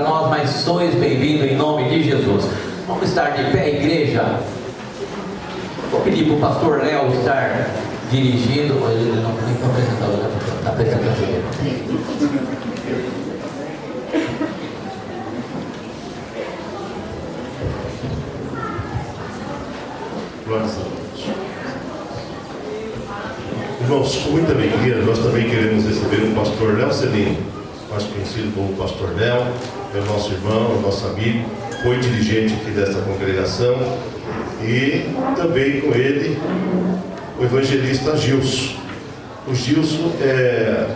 nós, mas sois bem-vindos em nome de Jesus. Vamos estar de pé, igreja. Vou pedir para o pastor Léo estar dirigindo. Ele não está apresentando, está apresentando. Irmãos, com muita alegria, nós também queremos receber o pastor Léo Celino, mais conhecido como pastor Léo, é o nosso irmão, nosso amigo, foi dirigente aqui desta congregação, e também com ele o evangelista Gilson. O Gilson é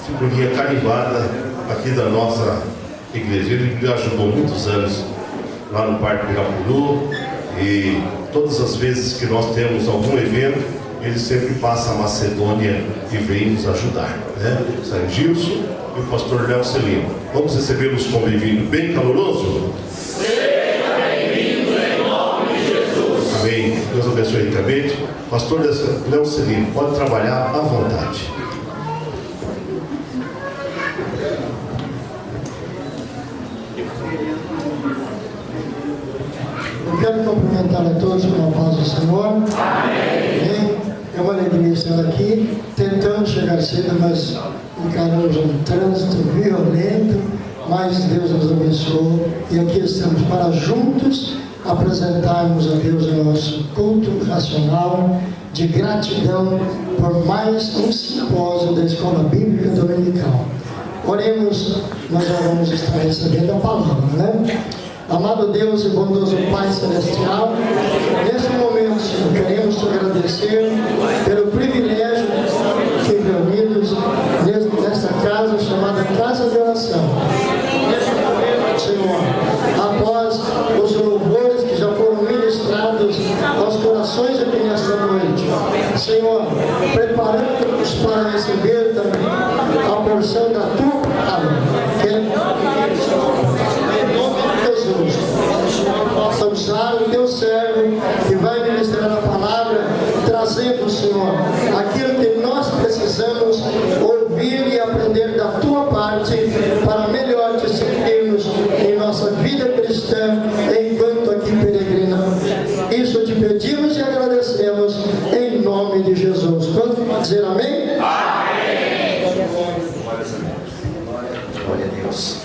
figurinha carimbada aqui da nossa igreja. Ele me ajudou muitos anos lá no Parque Pirapuru, e todas as vezes que nós temos algum evento, ele sempre passa a Macedônia e vem nos ajudar, né? São Gilson e o pastor Léo Celino. Vamos recebê-los com bem-vindo bem caloroso? Seja bem-vindo em nome de Jesus. Amém. Deus abençoe ricamente. Pastor Léo Celino, pode trabalhar à vontade. Eu quero cumprimentar a todos com a paz do Senhor. Amém. É uma alegria estar aqui. Tentamos chegar cedo, mas encaramos um trânsito violento, mas Deus nos abençoou. E aqui estamos para juntos apresentarmos a Deus o nosso culto racional de gratidão por mais um simpósio da Escola Bíblica Dominical. Oremos, nós já vamos estar recebendo a palavra, né? Amado Deus e bondoso Pai Celestial, nesse momento, Senhor, queremos te agradecer pelo privilégio de reunidos nesta casa chamada Casa de Oração. Nesse momento, Senhor, após os louvores que já foram ministrados aos corações aqui nesta noite, Senhor, preparando-nos para receber também a porção da tua palavra, que é possa usar o teu servo que vai ministrar a palavra, trazendo, Senhor, aquilo que nós precisamos ouvir e aprender da tua parte para melhor te servirmos em nossa vida cristã enquanto aqui peregrinamos. Isso te pedimos e agradecemos em nome de Jesus. Quanto pode dizer amém? Amém. Glória a Deus.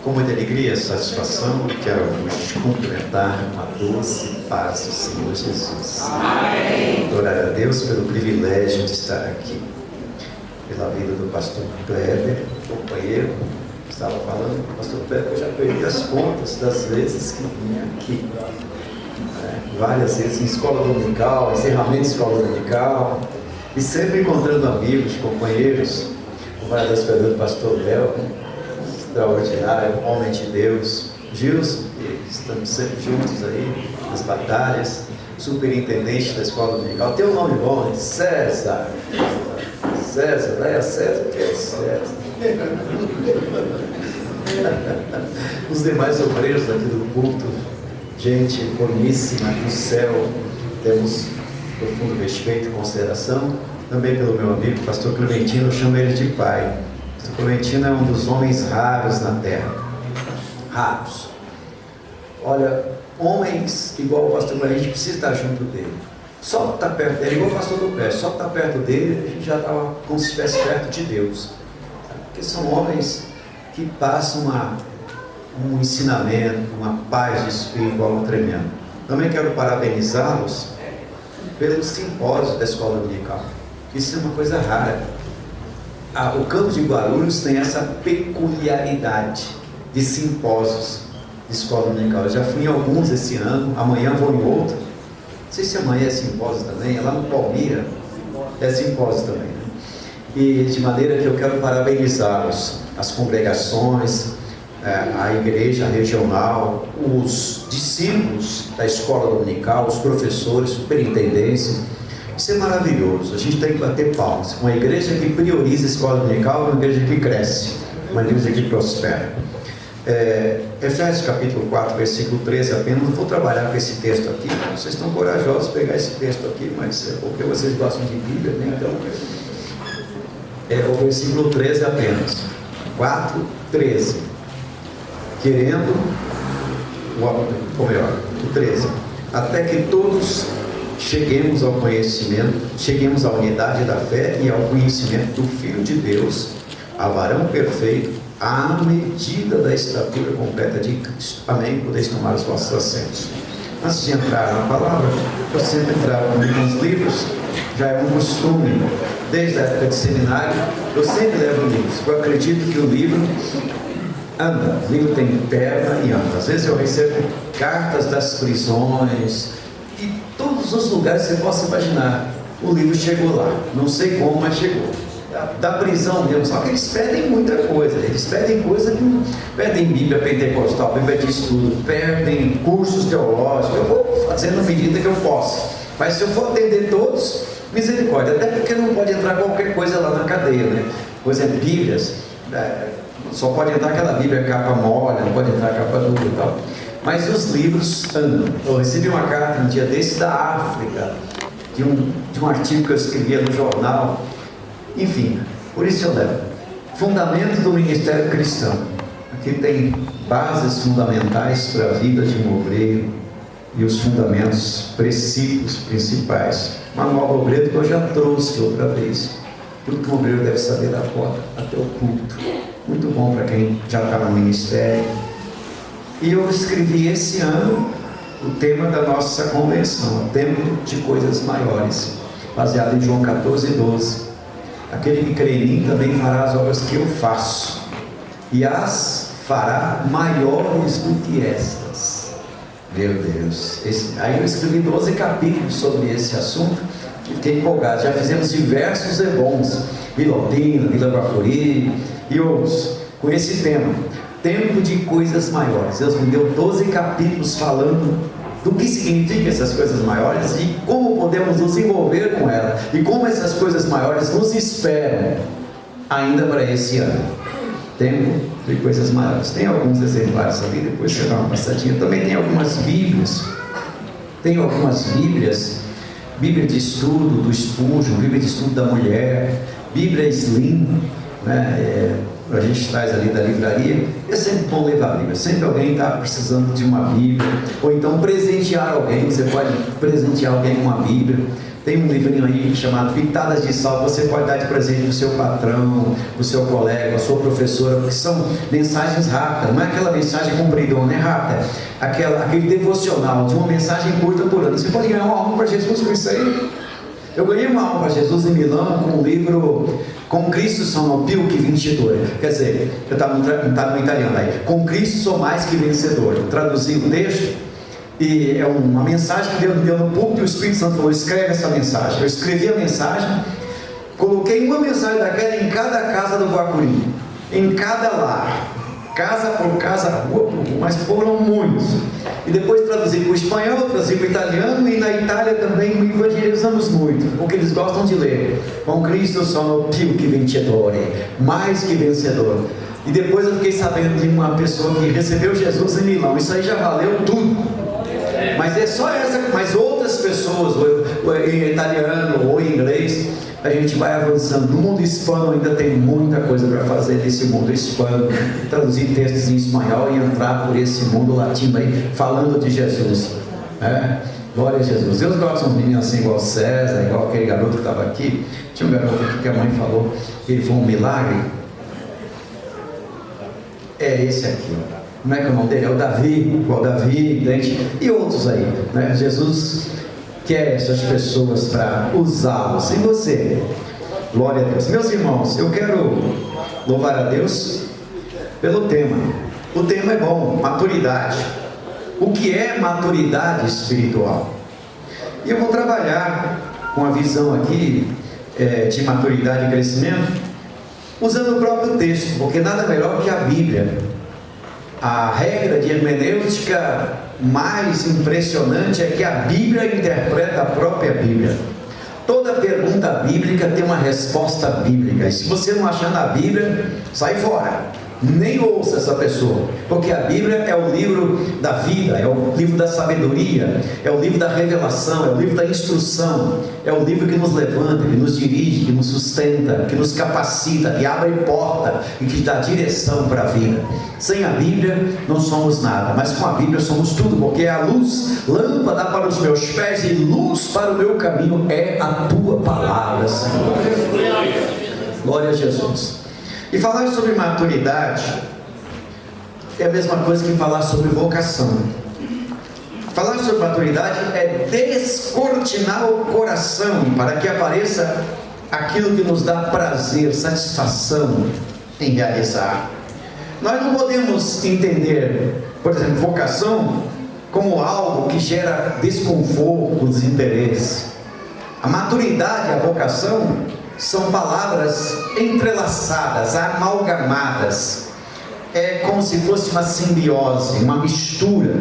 Com muita alegria e satisfação, quero vos cumprimentar com a doce paz do Senhor Jesus. Amém. Adorar a Deus pelo privilégio de estar aqui, pela vida do pastor Kleber, companheiro, estava falando com o pastor Kleber, eu já perdi as contas das vezes que vinha aqui. Várias vezes em escola dominical, encerramento de escola dominical, e sempre encontrando amigos, companheiros, como vai das pedras do pastor Léo, extraordinário, homem de Deus, Gilson, estamos sempre juntos aí nas batalhas, superintendente da escola dominical, tem um nome bom, César, vai a César, que é César. Os demais obreiros aqui do culto, gente boníssima do céu, temos profundo respeito e consideração, também pelo meu amigo, pastor Clementino, eu chamo ele de pai. O Clementino é um dos homens raros na terra. Raros. Olha, homens igual o pastor Clementino, a gente precisa estar junto dele. Só estar perto dele, igual o pastor do pé, só estar perto dele, a gente já estava como se estivesse perto de Deus. Porque são homens que passam um ensinamento, uma paz de espírito, algo tremendo. Também quero parabenizá-los pelo simpósio da escola dominical. Isso é uma coisa rara. O campus de Guarulhos tem essa peculiaridade de simpósios de escola dominical. Eu já fui em alguns esse ano, amanhã vou em outro. Não sei se amanhã é simpósio também, é lá no Palmira, é simpósio também, né? E de maneira que eu quero parabenizá-los, as congregações, a igreja regional, os discípulos da escola dominical, os professores, superintendência. Isso é maravilhoso, a gente tem que bater palmas. Uma igreja que prioriza a escola dominical é uma igreja que cresce, uma igreja que prospera. Efésios capítulo 4, versículo 13 apenas, não vou trabalhar com esse texto aqui, vocês estão corajosos pegar esse texto aqui, mas é porque vocês gostam de Bíblia, né? Então, é o versículo 13 apenas. 4:13. Querendo, ou melhor, o 13. Até que todos cheguemos ao conhecimento, cheguemos à unidade da fé e ao conhecimento do Filho de Deus, a varão perfeito, à medida da estatura completa de Cristo. Amém? Podeis tomar os vossos assentos. Antes de entrar na palavra, eu sempre trago alguns livros, já é um costume, desde a época de seminário, eu sempre levo livros. Eu acredito que o livro anda, o livro tem perna e anda. Às vezes eu recebo cartas das prisões, e todos os lugares que você possa imaginar, o livro chegou lá, não sei como, mas chegou. Da prisão mesmo, só que eles pedem muita coisa, eles pedem coisa que não pedem Bíblia pentecostal, Bíblia de estudo, pedem cursos teológicos. Eu vou fazer na medida que eu posso, mas se eu for atender todos, misericórdia, até porque não pode entrar qualquer coisa lá na cadeia, né? Por exemplo, Bíblias, só pode entrar aquela Bíblia capa mole, não pode entrar capa dura e tal, mas os livros andam. Eu recebi uma carta um dia desse da África, de um artigo que eu escrevia no jornal. Enfim, por isso eu levo. Fundamentos do ministério cristão. Aqui tem bases fundamentais para a vida de um obreiro e os fundamentos, princípios principais. Manual do obreiro que eu já trouxe outra vez. Tudo que um obreiro deve saber da porta até o culto. Muito bom para quem já está no ministério. E eu escrevi esse ano o tema da nossa convenção, o tempo de coisas maiores, baseado em João 14:12. Aquele que crê em mim também fará as obras que eu faço, e as fará maiores do que estas. Meu Deus. Aí eu escrevi 12 capítulos sobre esse assunto e fiquei empolgado. Já fizemos diversos ebons, Vila Alpina, Vila Guapuri e outros, com esse tema, tempo de coisas maiores. Deus me deu 12 capítulos falando do que significa essas coisas maiores e como podemos nos envolver com ela, e como essas coisas maiores nos esperam ainda para esse ano. Tempo de coisas maiores. Tem alguns exemplares ali, depois você dá uma passadinha. Também tem algumas Bíblias. Tem algumas Bíblias, Bíblia de estudo do Spurgeon, Bíblia de estudo da mulher, Bíblia Slim, né? A gente traz ali da livraria. É sempre bom levar a Bíblia. Sempre alguém está precisando de uma Bíblia, ou então presentear alguém. Você pode presentear alguém com uma Bíblia. Tem um livrinho aí chamado Pitadas de Sal, você pode dar de presente para o seu patrão, para o seu colega, para a sua professora, porque são mensagens rápidas. Não é aquela mensagem compridona, é rápida. Aquele devocional de uma mensagem curta por ano. Você pode ganhar uma alma para Jesus com isso aí. Eu ganhei uma alma para Jesus em Milão com o livro Com Cristo sono più che vincitore. Quer dizer, eu estava no italiano aí. Com Cristo sou mais que vencedor. Eu traduzi o texto e é uma mensagem que Deus me deu no púlpito e o Espírito Santo falou: escreve essa mensagem. Eu escrevi a mensagem, coloquei uma mensagem daquela em cada casa do Guapuri, em cada lar, casa por casa, rua por rua, mas foram muitos. E depois traduzi para o espanhol, traduzi para o italiano, e na Itália também evangelizamos muito, porque eles gostam de ler. Com Cristo sono più che vincitore, mais que vencedor. E depois eu fiquei sabendo de uma pessoa que recebeu Jesus em Milão. Isso aí já valeu tudo. Mas é só essa, mas outras pessoas, ou em italiano ou em inglês, a gente vai avançando. No mundo hispano ainda tem muita coisa para fazer nesse mundo hispano, traduzir textos em espanhol e entrar por esse mundo latino aí, falando de Jesus. Glória a Jesus. Deus gosta de uns meninos assim, igual César, igual aquele garoto que estava aqui. Tinha um garoto aqui que a mãe falou que ele foi um milagre. É esse aqui, ó. Como é que é o nome dele? É o Davi, igual Davi, entende? E outros aí, né? Jesus quer essas pessoas para usá-los. E você? Glória a Deus. Meus irmãos, eu quero louvar a Deus pelo tema. O tema é bom, maturidade. O que é maturidade espiritual? E eu vou trabalhar com a visão aqui de maturidade e crescimento, usando o próprio texto, porque nada melhor que a Bíblia. A regra de hermenêutica mais impressionante é que a Bíblia interpreta a própria Bíblia. Toda pergunta bíblica tem uma resposta bíblica, e se você não achar na Bíblia, sai fora. nem ouça essa pessoa, porque a Bíblia é o livro da vida, é o livro da sabedoria, é o livro da revelação, é o livro da instrução, é o livro que nos levanta, que nos dirige, que nos sustenta, que nos capacita, que abre porta e que dá direção para a vida. Sem a Bíblia não somos nada, mas com a Bíblia somos tudo, porque é a luz, lâmpada para os meus pés e luz para o meu caminho é a tua palavra, Senhor. Glória a Jesus. E falar sobre maturidade é a mesma coisa que falar sobre vocação. Falar sobre maturidade é descortinar o coração para que apareça aquilo que nos dá prazer, satisfação em realizar. Nós não podemos entender, por exemplo, vocação como algo que gera desconforto, desinteresse. A maturidade e a vocação são palavras entrelaçadas, amalgamadas. É como se fosse uma simbiose, uma mistura,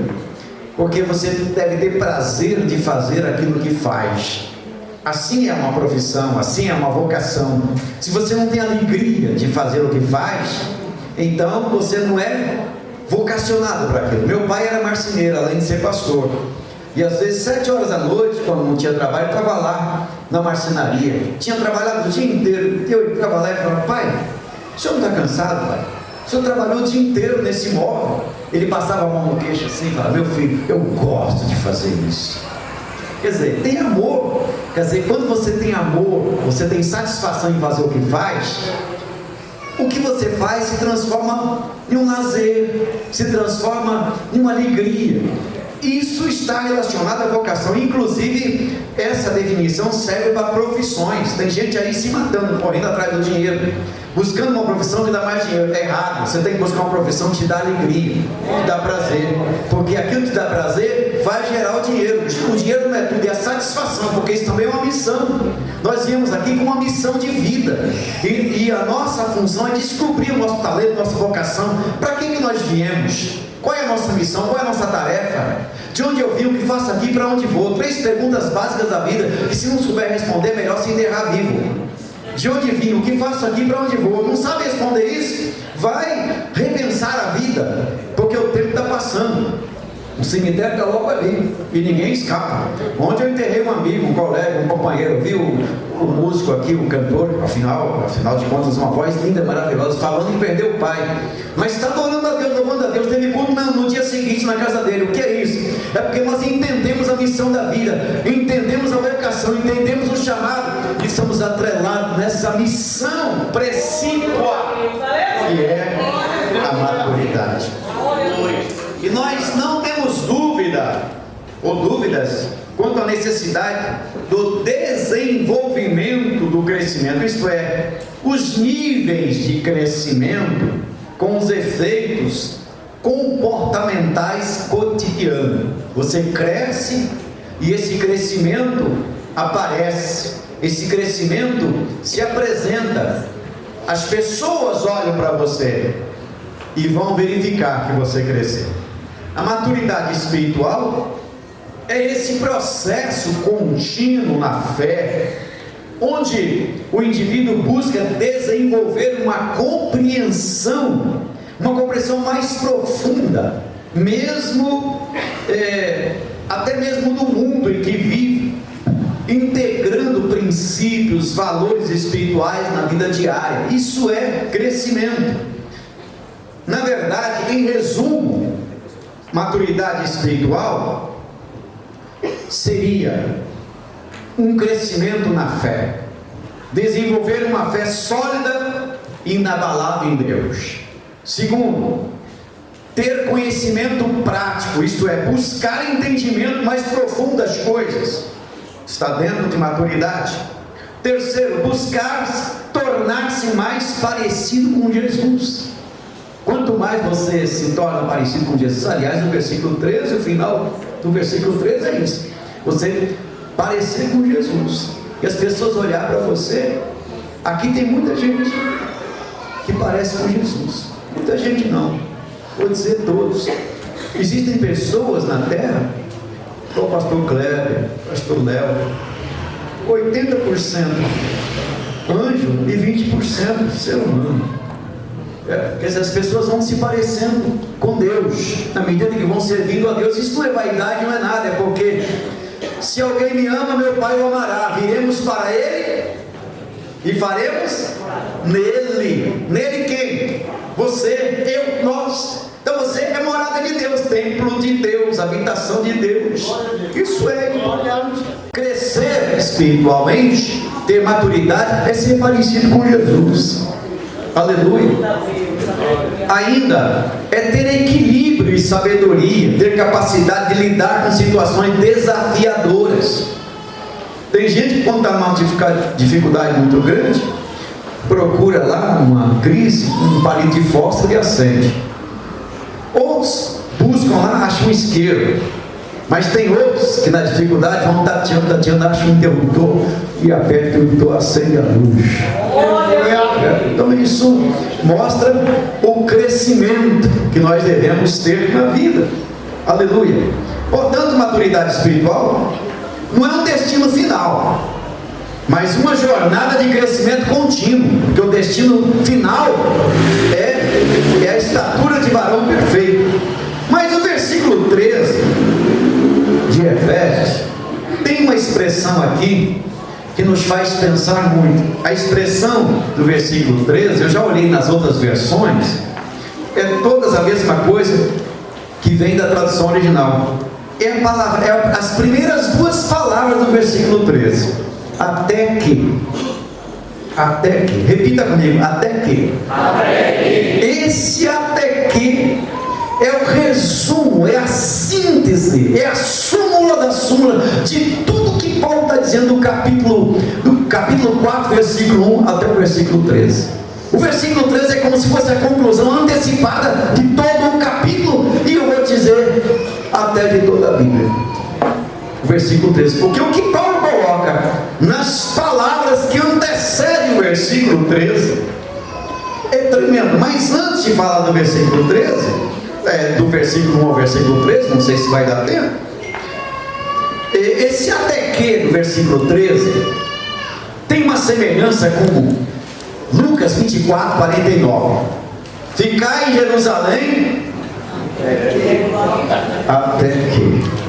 porque você deve ter prazer de fazer aquilo que faz. Assim é uma profissão, assim é uma vocação. Se você não tem alegria de fazer o que faz, então você não é vocacionado para aquilo. Meu pai era marceneiro, além de ser pastor. E às vezes 7 horas da noite, quando não tinha trabalho, estava lá na marcenaria. Tinha trabalhado o dia inteiro. Eu ficava lá e falava: pai, o senhor não está cansado, pai? O senhor trabalhou o dia inteiro nesse imóvel. Ele passava a mão no queixo assim e falava: meu filho, eu gosto de fazer isso. Quer dizer, tem amor. Quer dizer, quando você tem amor, você tem satisfação em fazer o que faz, o que você faz se transforma em um lazer, se transforma em uma alegria. Isso está relacionado à vocação. Inclusive, essa definição serve para profissões. Tem gente aí se matando, correndo atrás do dinheiro, buscando uma profissão que dá mais dinheiro. É errado. Você tem que buscar uma profissão que te dá alegria, que dá prazer, porque aquilo que dá prazer vai gerar o dinheiro. O dinheiro não é tudo, é a satisfação, porque isso também é uma missão. Nós viemos aqui com uma missão de vida, e a nossa função é descobrir o nosso talento, nossa vocação. Para que nós viemos? Qual é a nossa missão? Qual é a nossa tarefa? De onde eu vim? O que faço aqui? Para onde vou? 3 perguntas básicas da vida, que se não souber responder, é melhor se enterrar vivo. De onde vim? O que faço aqui? Para onde vou? Não sabe responder isso? Vai repensar a vida, porque o tempo está passando. O cemitério está logo ali e ninguém escapa. Ontem eu enterrei um amigo, um colega, um companheiro, viu o músico aqui, o cantor, afinal de contas, uma voz linda, maravilhosa, falando que perdeu o pai, mas está adorando a Deus, louvando a Deus. Teve culto no dia seguinte na casa dele. O que é isso? É porque nós entendemos a missão da vida, entendemos a vocação, entendemos o chamado e somos atrelados nessa missão precípua, que é a maturidade. E nós não temos dúvida ou dúvidas quanto à necessidade do desenvolvimento do crescimento, isto é, os níveis de crescimento com os efeitos comportamentais cotidianos. Você cresce e esse crescimento aparece, esse crescimento se apresenta. As pessoas olham para você e vão verificar que você cresceu. A maturidade espiritual é esse processo contínuo na fé, onde o indivíduo busca desenvolver uma compreensão mais profunda, até mesmo do mundo em que vive, integrando princípios, valores espirituais na vida diária. Isso é crescimento. Na verdade, em resumo, maturidade espiritual seria um crescimento na fé, desenvolver uma fé sólida e inabalável em Deus. Segundo, ter conhecimento prático, isto é, buscar entendimento mais profundo das coisas, está dentro de maturidade. Terceiro, buscar tornar-se mais parecido com Jesus. Quanto mais você se torna parecido com Jesus, aliás, no versículo 13, o final do versículo 13 é isso: você parecer com Jesus, e as pessoas olhar para você. Aqui tem muita gente que parece com Jesus, muita gente não, vou dizer todos. Existem pessoas na terra, como o pastor Kleber, pastor Léo, 80% anjo e 20% ser humano. Quer dizer, as pessoas vão se parecendo com Deus, na medida que vão servindo a Deus. Isso não é vaidade, não é nada, é porque se alguém me ama, meu Pai o amará, viremos para Ele e faremos nele. Nele quem? Você, eu, nós. Então você é morada de Deus, templo de Deus, habitação de Deus. Isso é importante. Crescer espiritualmente, ter maturidade, é ser parecido com Jesus. Aleluia. Ainda é ter equilíbrio e sabedoria, ter capacidade de lidar com situações desafiadoras. Tem gente que quando está numa dificuldade muito grande, procura lá uma crise, um palito de fósforo e acende. Outros buscam lá, acham um isqueiro. Mas tem outros que na dificuldade vão tateando, acham um interruptor e aperta o interruptor, acende a luz. Então isso mostra o crescimento que nós devemos ter na vida. Aleluia. Portanto, maturidade espiritual não é um destino final, mas uma jornada de crescimento contínuo, porque o destino final é a estatura de varão perfeito. Mas o versículo 13 de Efésios tem uma expressão aqui que nos faz pensar muito. A expressão do versículo 13, eu já olhei nas outras versões, é todas a mesma coisa que vem da tradução original. É a palavra, as primeiras duas palavras do versículo 13. Até que. Repita comigo, até que. Esse até que é o resumo, é a síntese, é a súmula da súmula de tudo que Paulo está dizendo do capítulo 4, versículo 1 até o versículo 13. O versículo 13 é como se fosse a conclusão antecipada de todo o capítulo, e eu vou dizer até de toda a Bíblia. O versículo 13, porque o que Paulo coloca nas palavras que antecedem o versículo 13 é tremendo. Mas antes de falar do versículo 13, do versículo 1 ao versículo 13, não sei se vai dar tempo, esse até que do versículo 13 tem uma semelhança com Lucas 24, 49. Ficai em Jerusalém até que.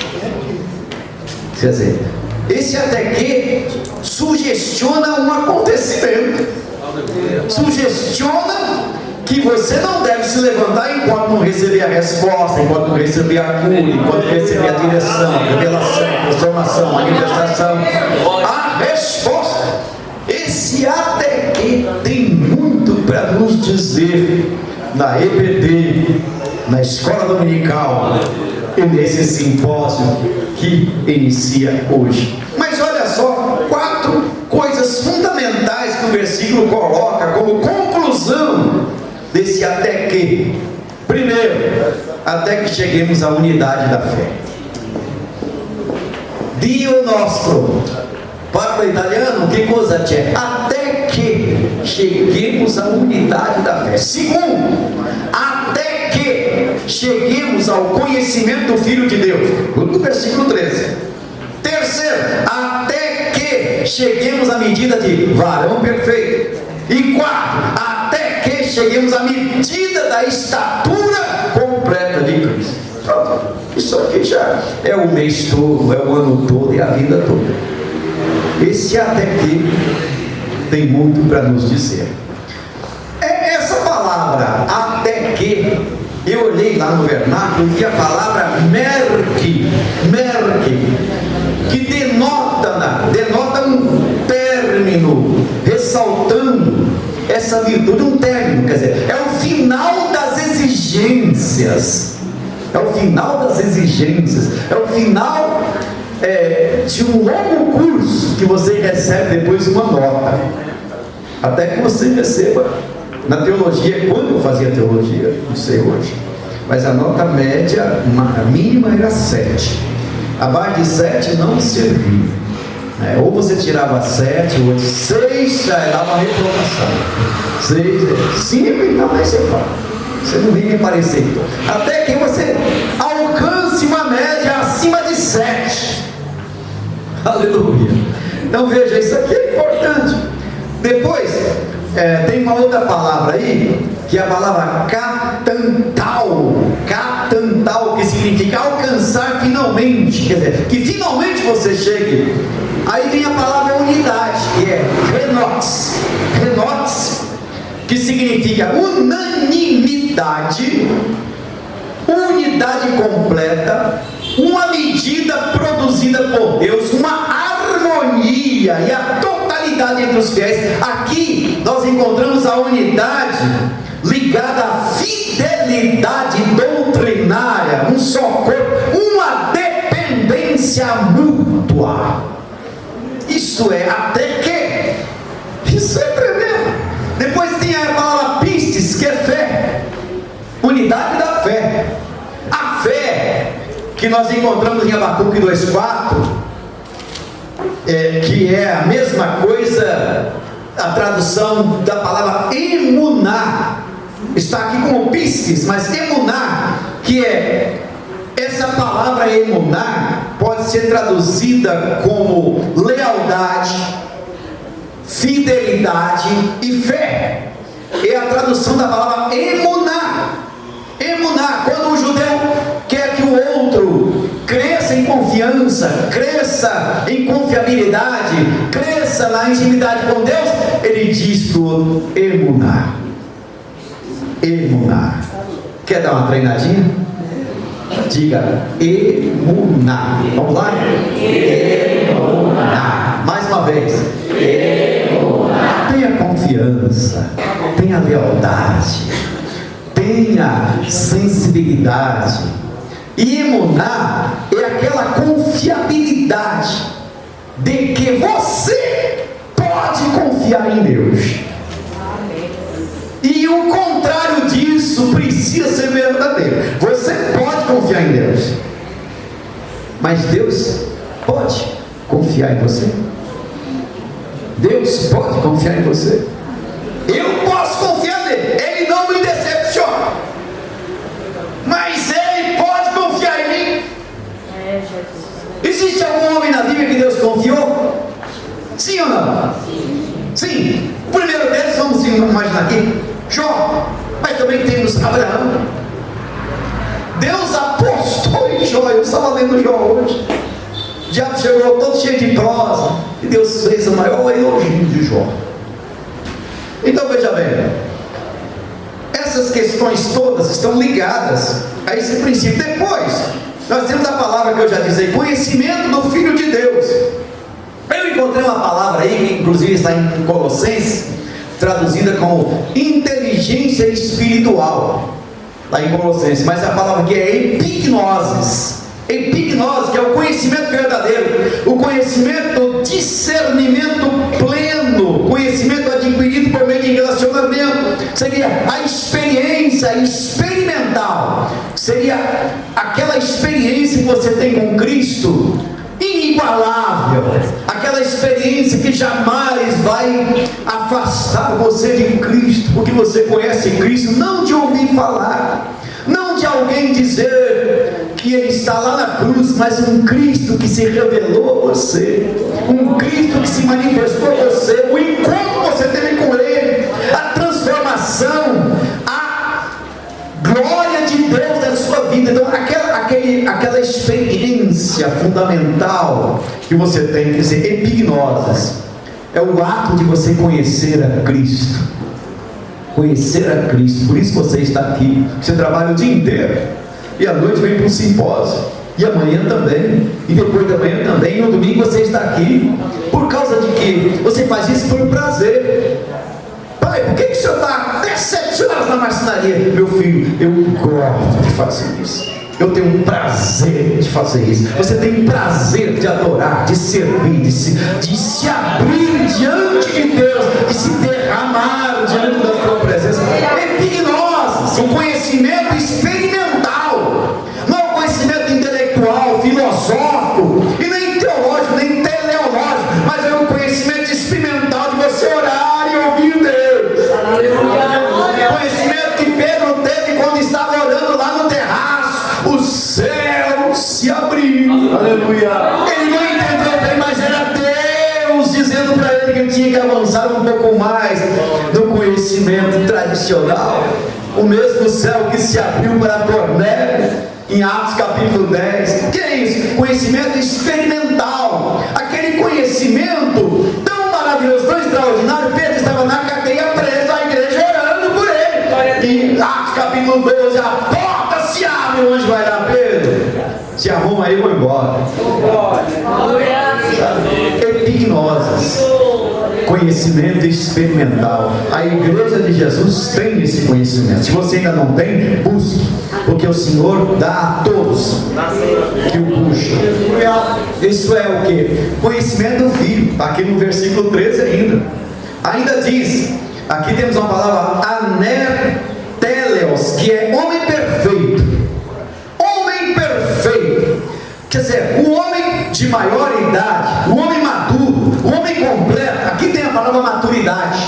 Quer dizer, esse até que sugestiona um acontecimento, sugestiona que você não deve se levantar enquanto não receber a resposta, enquanto não receber a cura, enquanto não receber a direção, a revelação, a transformação, a manifestação, a resposta. Esse até que tem muito para nos dizer na EBD, na escola dominical e nesse simpósio que inicia hoje. Mas olha só, 4 coisas fundamentais que o versículo coloca como conclusão desse até que. Primeiro, até que cheguemos à unidade da fé. Dio nostro. Para o italiano, que coisa c'è? Até que cheguemos à unidade da fé. Segundo, até que cheguemos ao conhecimento do Filho de Deus. No versículo 13. Terceiro, até que cheguemos à medida de varão perfeito. E quarto, até que cheguemos à medida da estatura completa de Cristo. Pronto. Isso aqui já é o mês todo, é o ano todo e a vida toda. Esse até que tem muito para nos dizer. Essa palavra até que, eu olhei lá no vernáculo e vi a palavra merque, que denota um término, ressaltando essa virtude, um término, quer dizer, é o final das exigências, é o final de um longo curso que você recebe depois uma nota, até que você receba. Na teologia, quando eu fazia teologia, não sei hoje, mas a nota média, a mínima era 7, abaixo de 7 não servia, ou você tirava 7, ou 6, já dava uma reprovação, 6, 5, então aí você fala, você não vem me parecer, até que você alcance uma média acima de 7, aleluia. Então veja, isso aqui é importante. Depois tem uma outra palavra aí que é a palavra catantal, que significa alcançar finalmente, quer dizer, que finalmente você chegue. Aí vem a palavra unidade, que é renox, que significa unanimidade, unidade completa, uma medida produzida por Deus, uma harmonia e a totalidade entre os fiéis. Aqui nós encontramos a unidade ligada à fidelidade doutrinária, um só corpo, uma dependência mútua. Isso é até que, isso é tremendo. Depois tem a palavra pistis, que é fé, unidade da fé. A fé que nós encontramos em Abacuque 2,4, que é a mesma coisa, a tradução da palavra emuná, está aqui como pistis, mas emuná, que é, essa palavra emuná pode ser traduzida como lealdade, fidelidade e fé. É a tradução da palavra emuná. Emuná, quando um judeu quer que o outro cresça em confiança, cresça em confiabilidade, cresça na intimidade com Deus, ele diz para o outro, emuná. Emuná. Quer dar uma treinadinha? Diga, emuná. Vamos lá? Emuná. Mais uma vez. Emuná. Tenha confiança, tenha lealdade, tenha sensibilidade. E emuná é aquela confiabilidade de que você pode confiar em Deus. E o contrário disso precisa ser verdadeiro. Você pode confiar em Deus, mas Deus pode confiar em você. Deus pode confiar em você. Eu posso confiar nele, ele não me decepciona, mas ele pode confiar em mim. Existe algum homem na Bíblia que Deus confiou? Sim ou não? Sim. O primeiro deles, vamos imaginar aqui, Jó, mas também temos Abraão. Deus apostou em Jó. Eu estava lendo Jó hoje. O diabo chegou todo cheio de prosa e Deus fez o maior elogio de Jó. Então veja bem, essas questões todas estão ligadas a esse princípio. Depois nós temos a palavra que eu já disse, conhecimento do Filho de Deus. Eu encontrei uma palavra aí, que inclusive está em Colossenses, traduzida como inteligência espiritual, lá em Colossenses, mas a palavra aqui é epignosis. Epignosis, que é o conhecimento verdadeiro, o conhecimento do discernimento pleno, conhecimento adquirido por meio de relacionamento, seria a experiência experimental, seria aquela experiência que você tem com Cristo, inigualável, aquela experiência que jamais vai afastar você de Cristo, porque você conhece Cristo não de ouvir falar, não de alguém dizer que ele está lá na cruz, mas um Cristo que se revelou a você, um Cristo que se manifestou a você, o encontro que você teve com ele, a transformação, a glória de Deus na sua vida. Então aquela experiência fundamental que você tem, que dizer, epignosis, é o ato de você conhecer a Cristo. Conhecer a Cristo. Por isso você está aqui. Você trabalha o dia inteiro e à noite vem para um simpósio, e amanhã também, e depois da manhã também, e no domingo você está aqui. Por causa de que você faz isso por prazer. Pai, por que o senhor está até 7 horas na marcenaria? Meu filho, eu gosto de fazer isso. Eu tenho um prazer de fazer isso. Você tem um prazer de adorar, de servir, de se abrir diante de Deus, de se derramar diante da sua presença. Epignosis, um conhecimento experimental, não um conhecimento intelectual, filosófico, e nem teológico, nem teleológico, mas é um conhecimento experimental de você orar e ouvir Deus. Conhecimento que Pedro teve quando estava orando lá no terraço, o céu se abriu. Aleluia. Ele não entendeu bem, mas era Deus dizendo para ele que ele tinha que avançar um pouco mais no conhecimento tradicional tradicional, o mesmo céu que se abriu para Cornélio em Atos capítulo 10. Que é isso? Conhecimento experimental. Aquele conhecimento tão maravilhoso, tão extraordinário. Pedro estava na cadeia preso, a igreja orando por ele. Em Atos capítulo 12, a porta se abre. Onde vai dar Pedro? Se arruma aí e vou embora. Epignosis, conhecimento experimental. A igreja de Jesus tem esse conhecimento. Se você ainda não tem, busque, porque o Senhor dá a todos que o buscam. Isso é o que? Conhecimento do Filho. Aqui no versículo 13 ainda diz, aqui temos uma palavra anerteleos, que é homem perfeito. Homem perfeito, quer dizer, o homem de maior idade, o homem maduro, o homem completo. Aqui tem a palavra maturidade,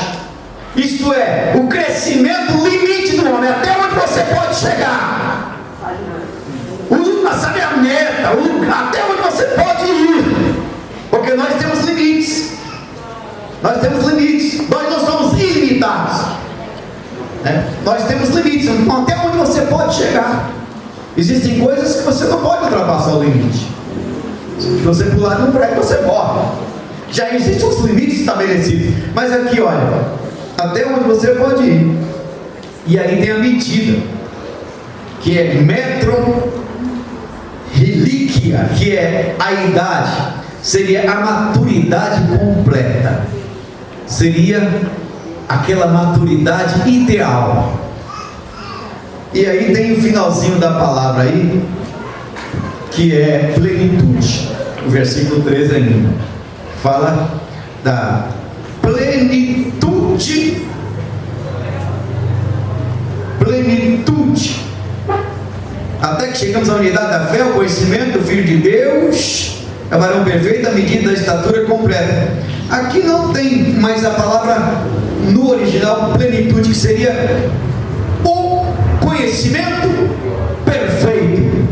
isto é, o crescimento limite do homem, até onde você pode chegar, sabe a meta, até onde você pode ir, porque nós temos limites, nós não somos ilimitados, né? Nós temos limites, até onde você pode chegar. Existem coisas que você não pode ultrapassar o limite. Se você pular de um prédio, você morre. Já existem os limites estabelecidos. Mas aqui, olha, até onde você pode ir. E aí tem a medida, que é metro relíquia, que é a idade. Seria a maturidade completa. Seria aquela maturidade ideal. E aí tem o finalzinho da palavra aí, que é plenitude. O versículo 13 ainda fala da plenitude. Até que chegamos à unidade da fé, o conhecimento do Filho de Deus, é o varão perfeito, a medida da estatura completa. Aqui não tem mais a palavra no original plenitude, que seria o conhecimento perfeito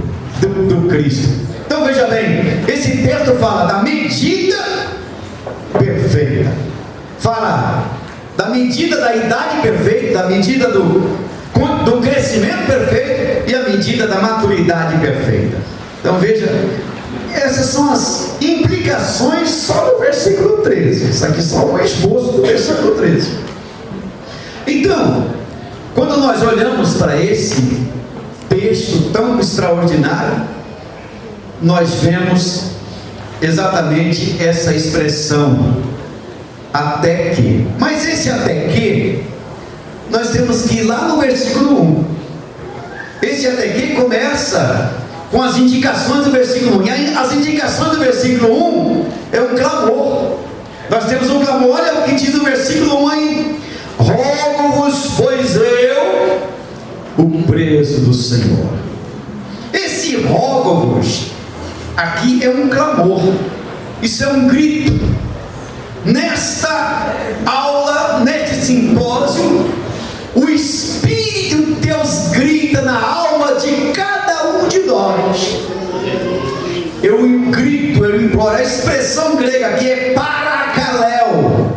do Cristo. Então veja bem, esse texto fala da medida perfeita, fala da medida da idade perfeita, da medida do crescimento perfeito e a medida da maturidade perfeita. Então veja, essas são as implicações só do versículo 13. Isso aqui é só um esboço do versículo 13. Então, quando nós olhamos para esse texto tão extraordinário, nós vemos exatamente essa expressão, até que. Mas esse até que, nós temos que ir lá no versículo 1. Esse até que começa com as indicações do versículo 1. E as indicações do versículo 1 é um clamor. Nós temos um clamor, olha o que diz o versículo 1 aí. Rogo-vos, pois eu, o preso do Senhor. Esse rogo-vos aqui é um clamor, isso é um grito. Nesta aula, neste simpósio, o Espírito de Deus grita na alma de cada um de nós. Eu grito, eu imploro. A expressão grega aqui é parakaleo.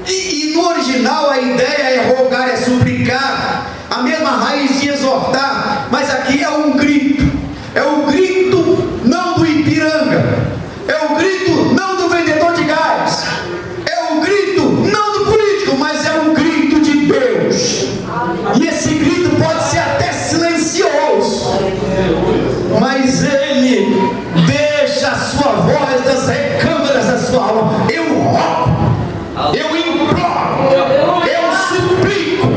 E no original a ideia é rogar, é suplicar, a mesma raiz de exortar, mas aqui é um grito. É o grito não do Ipiranga, é o grito não do vendedor de gás, é o grito não do político, mas é um grito de Deus. E esse grito pode ser até silencioso, mas ele deixa a sua voz das recâmaras da sua alma. Eu rogo, eu imploro, eu suplico.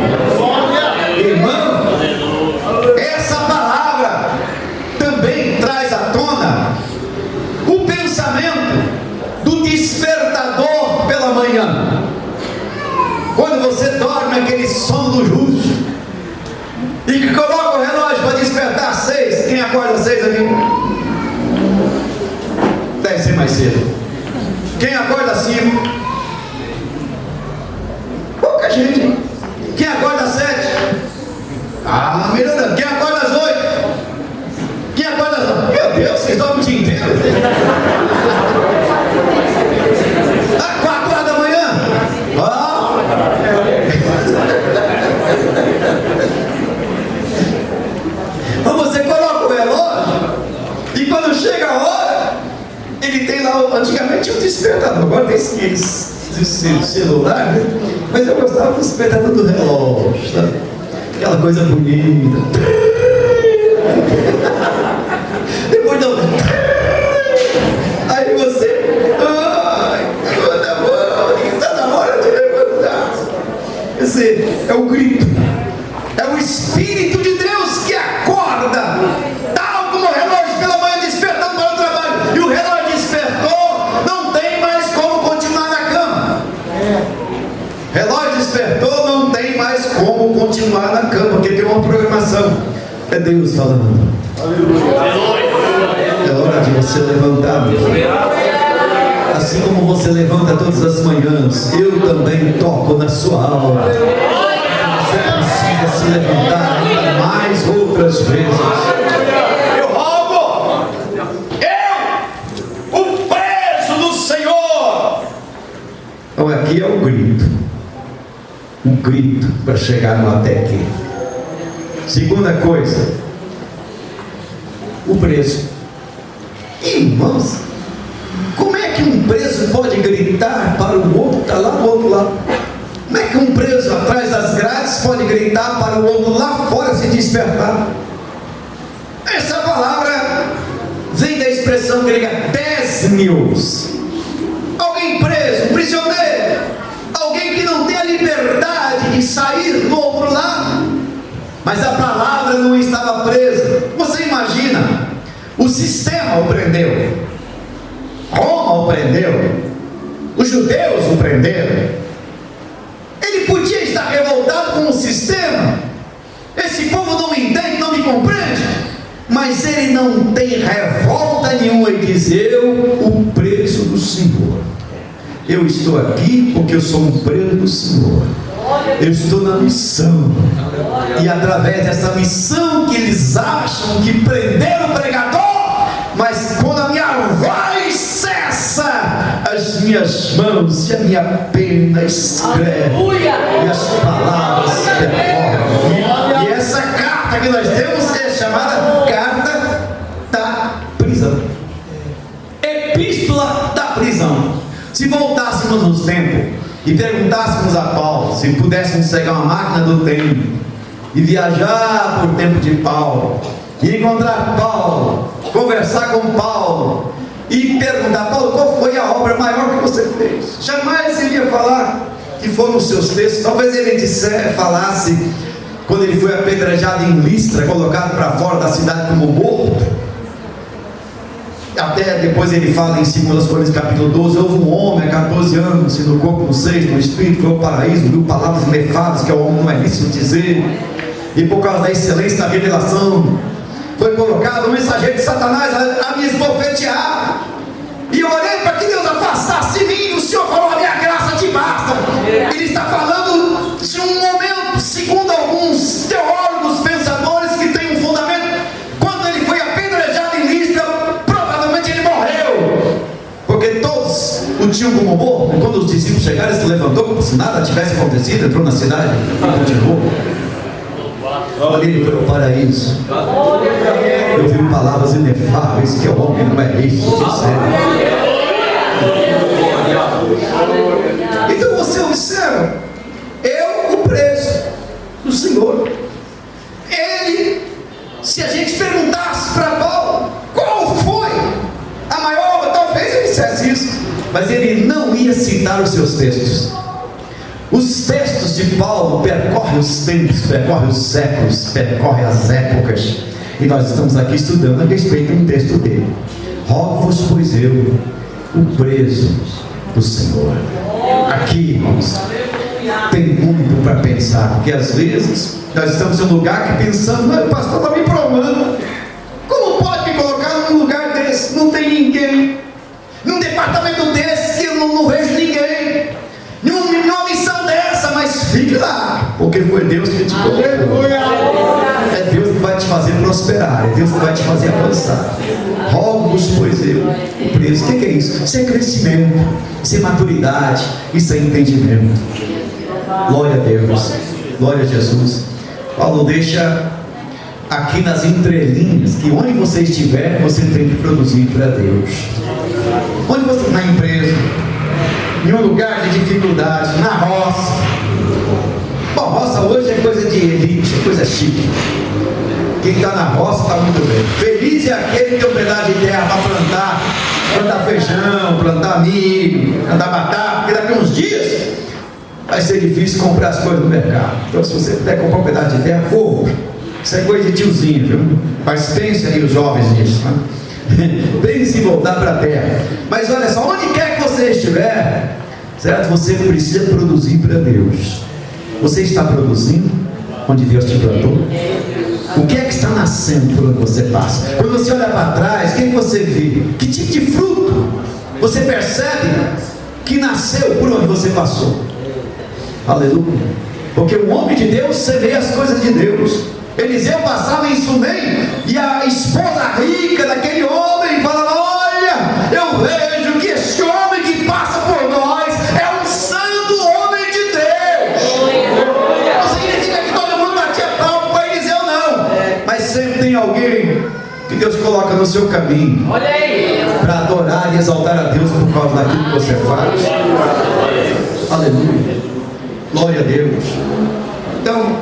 Irmão, essa palavra também traz à tona o pensamento do despertador pela manhã. Quando você dorme aquele sono do justo e que coloca o relógio para despertar às 6, quem acorda às 6 aqui? Deve ser mais cedo. Quem acorda às 5? Pouca gente, hein? Quem acorda às 7? Ah, melhorando. Quem acorda às 8? Quem acorda às 9? Meu Deus, vocês dormem o dia inteiro? Às 4 horas da manhã? Ah! antigamente tinha um despertador, agora tem esse celular, né? Mas eu gostava do despertador do relógio, sabe? Aquela coisa bonita. Depois não. Aí você. Ai, levanta a mão, está na hora de levantar. Esse é o grito. É o Espírito de Deus que acorda. Tal como o relógio pela manhã despertando para o trabalho. E o relógio despertou, não tem mais como continuar na cama. Relógio despertou, não tem mais como continuar na cama, porque tem uma programação. É Deus falando. É hora de você levantar. Assim como você levanta todas as manhãs, eu também toco na sua alma. Você precisa se levantar ainda mais outras vezes. Eu rogo, eu, o preso do Senhor. Então aqui é o grito. Um grito para chegar no até aqui. Segunda coisa, o preso. Irmãos, como é que um preso pode gritar para o outro que está lá do outro lado? Como é que um preso atrás das grades pode gritar para o outro lá fora se despertar? Essa palavra vem da expressão grega desnios. Alguém preso, prisioneiro, alguém que não tem a liberdade de sair do outro lado. Mas a palavra não estava presa. Você imagina, o sistema o prendeu, Roma o prendeu, os judeus o prenderam. Ele podia estar revoltado com o sistema. Esse povo não me entende, não me compreende. Mas ele não tem revolta nenhuma e diz: eu, o preso do Senhor, eu estou aqui porque eu sou um preso do Senhor. Eu estou na missão. E através dessa missão que eles acham que prenderam o pregador, mas quando a minha voz cessa, as minhas mãos e a minha pena escreve, e as palavras percorrem. E essa carta que nós temos é chamada carta da prisão, epístola da prisão. Se voltássemos nos tempos e perguntássemos a Paulo, se pudéssemos pegar uma máquina do tempo e viajar por tempo de Paulo, e encontrar Paulo, conversar com Paulo e perguntar: Paulo, qual foi a obra maior que você fez? Jamais ele ia falar que foram os seus textos. Talvez ele falasse quando ele foi apedrejado em Listra, colocado para fora da cidade como morto. Até depois ele fala em 2 Coríntios capítulo 12: houve um homem há 14 anos, e no corpo, no seio, no espírito, foi ao paraíso, viu palavras inefáveis que ao homem não é lícito dizer, e por causa da excelência da revelação, foi colocado um mensageiro de Satanás a me esbofetear. E eu orei para que Deus afastasse de mim, e o Senhor falou: a minha graça te basta. Ele está falando de um momento, segundo alguns teólogos, pensadores que têm um fundamento, quando ele foi apedrejado em Listra, provavelmente ele morreu, porque todos o tinham como morto. E quando os discípulos chegaram, ele se levantou como se nada tivesse acontecido, entrou na cidade e continuou. Ali ele foi ao paraíso. Eu vi palavras inefáveis que o homem não é lícito dizer. Então você observa, eu, o preso do Senhor. Ele, se a gente perguntasse para Paulo qual foi a maior obra, talvez ele dissesse isso, mas ele não ia citar os seus textos. Os textos de Paulo percorrem os tempos, percorrem os séculos, percorrem as épocas, e nós estamos aqui estudando a respeito de um texto dele. Rogo-vos, pois eu, o preso do Senhor. Aqui, irmãos, tem muito para pensar, porque às vezes nós estamos em um lugar que pensamos: mas o pastor está me provando, como pode me colocar num lugar desse? Não tem ninguém, num departamento desse que eu não vejo ninguém, numa missão dessa, mas fique lá, porque foi Deus que te colocou. É Deus que vai te fazer prosperar, é Deus que vai te fazer avançar. Rogo-vos, pois eu, o preso. O que é isso? Isso é crescimento, isso é maturidade, isso é entendimento. Glória a Deus, glória a Jesus. Paulo deixa aqui nas entrelinhas, que onde você estiver, você tem que produzir para Deus. Onde você, na empresa, em um lugar de dificuldade, na roça. Bom, roça hoje é coisa de elite, é coisa chique. Quem está na roça está muito bem. Feliz é aquele que tem um pedaço de terra para plantar feijão, plantar milho, plantar batata, porque daqui a uns dias vai ser difícil comprar as coisas no mercado. Então, se você puder comprar um pedaço de terra, corra. Isso é coisa de tiozinho, viu? Mas pense aí os jovens nisso, né? Pense em voltar para a terra. Mas olha só, onde quer que você estiver, certo? Você precisa produzir para Deus. Você está produzindo onde Deus te plantou? O que é que está nascendo por onde você passa? Quando você olha para trás, o que você vê? Que tipo de fruto você percebe que nasceu por onde você passou? Aleluia. Porque o homem de Deus semeia as coisas de Deus. Eliseu passava em Sunem e a esposa rica daquele homem falava: olha, eu vejo que esse homem que passa por nós é um santo homem de Deus. Não significa que todo mundo batia palma para Eliseu, não. Mas sempre tem alguém que Deus coloca no seu caminho para adorar e exaltar a Deus por causa daquilo que você faz. Aleluia. Glória a Deus. Então,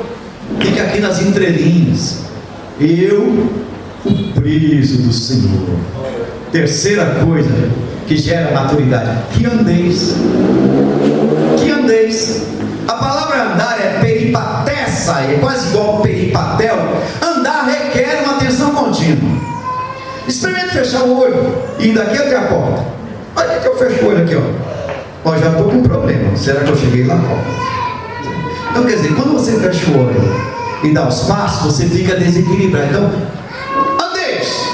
fique aqui nas entrelinhas. Eu, o preso do Senhor. Terceira coisa que gera maturidade: que andeis. Que andeis. A palavra andar é peripatessa, é quase igual peripatel. Andar requer uma atenção contínua. Experimente fechar o olho e ir daqui até a porta. Olha que eu fecho o olho aqui, ó. Ó, já estou com um problema. Será que eu cheguei lá? Então, quer dizer, quando você fecha o olho e dá os passos, você fica desequilibrado. Então, andeis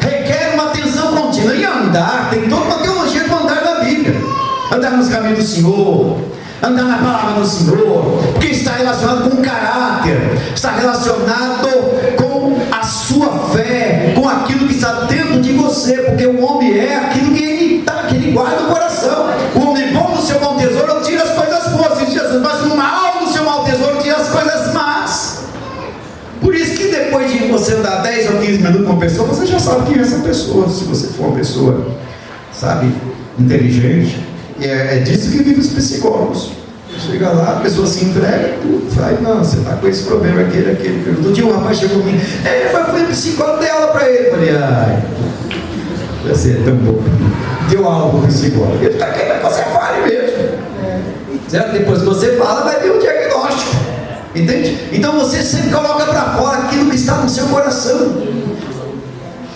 requer uma atenção contínua. E andar, tem toda uma teologia do andar da Bíblia. Andar nos caminhos do Senhor, andar na palavra do Senhor, porque está relacionado com o caráter, está relacionado com a sua fé, com aquilo que está dentro de você, porque o homem é aquilo que ele guarda no coração. O homem bom do seu bom tesouro tira as coisas boas, diz Jesus, mas o mal do seu mau tesouro tira as coisas más. Por isso que depois de você andar 10 ou 15 minutos com uma pessoa, você já sabe quem é essa pessoa, se você for uma pessoa, sabe, inteligente. E é disso que vivem os psicólogos. Chega lá, a pessoa se entrega, tudo, fala: não, você está com esse problema, aquele. Outro dia um rapaz chegou comigo: mas foi psicólogo, dei aula para ele. Eu falei: ai, você é tão bom. Deu aula para o psicólogo. Ele está querendo que você fale mesmo. Certo? Depois que você fala, vai vir o diagnóstico. Entende? Então você sempre coloca para fora aquilo que está no seu coração.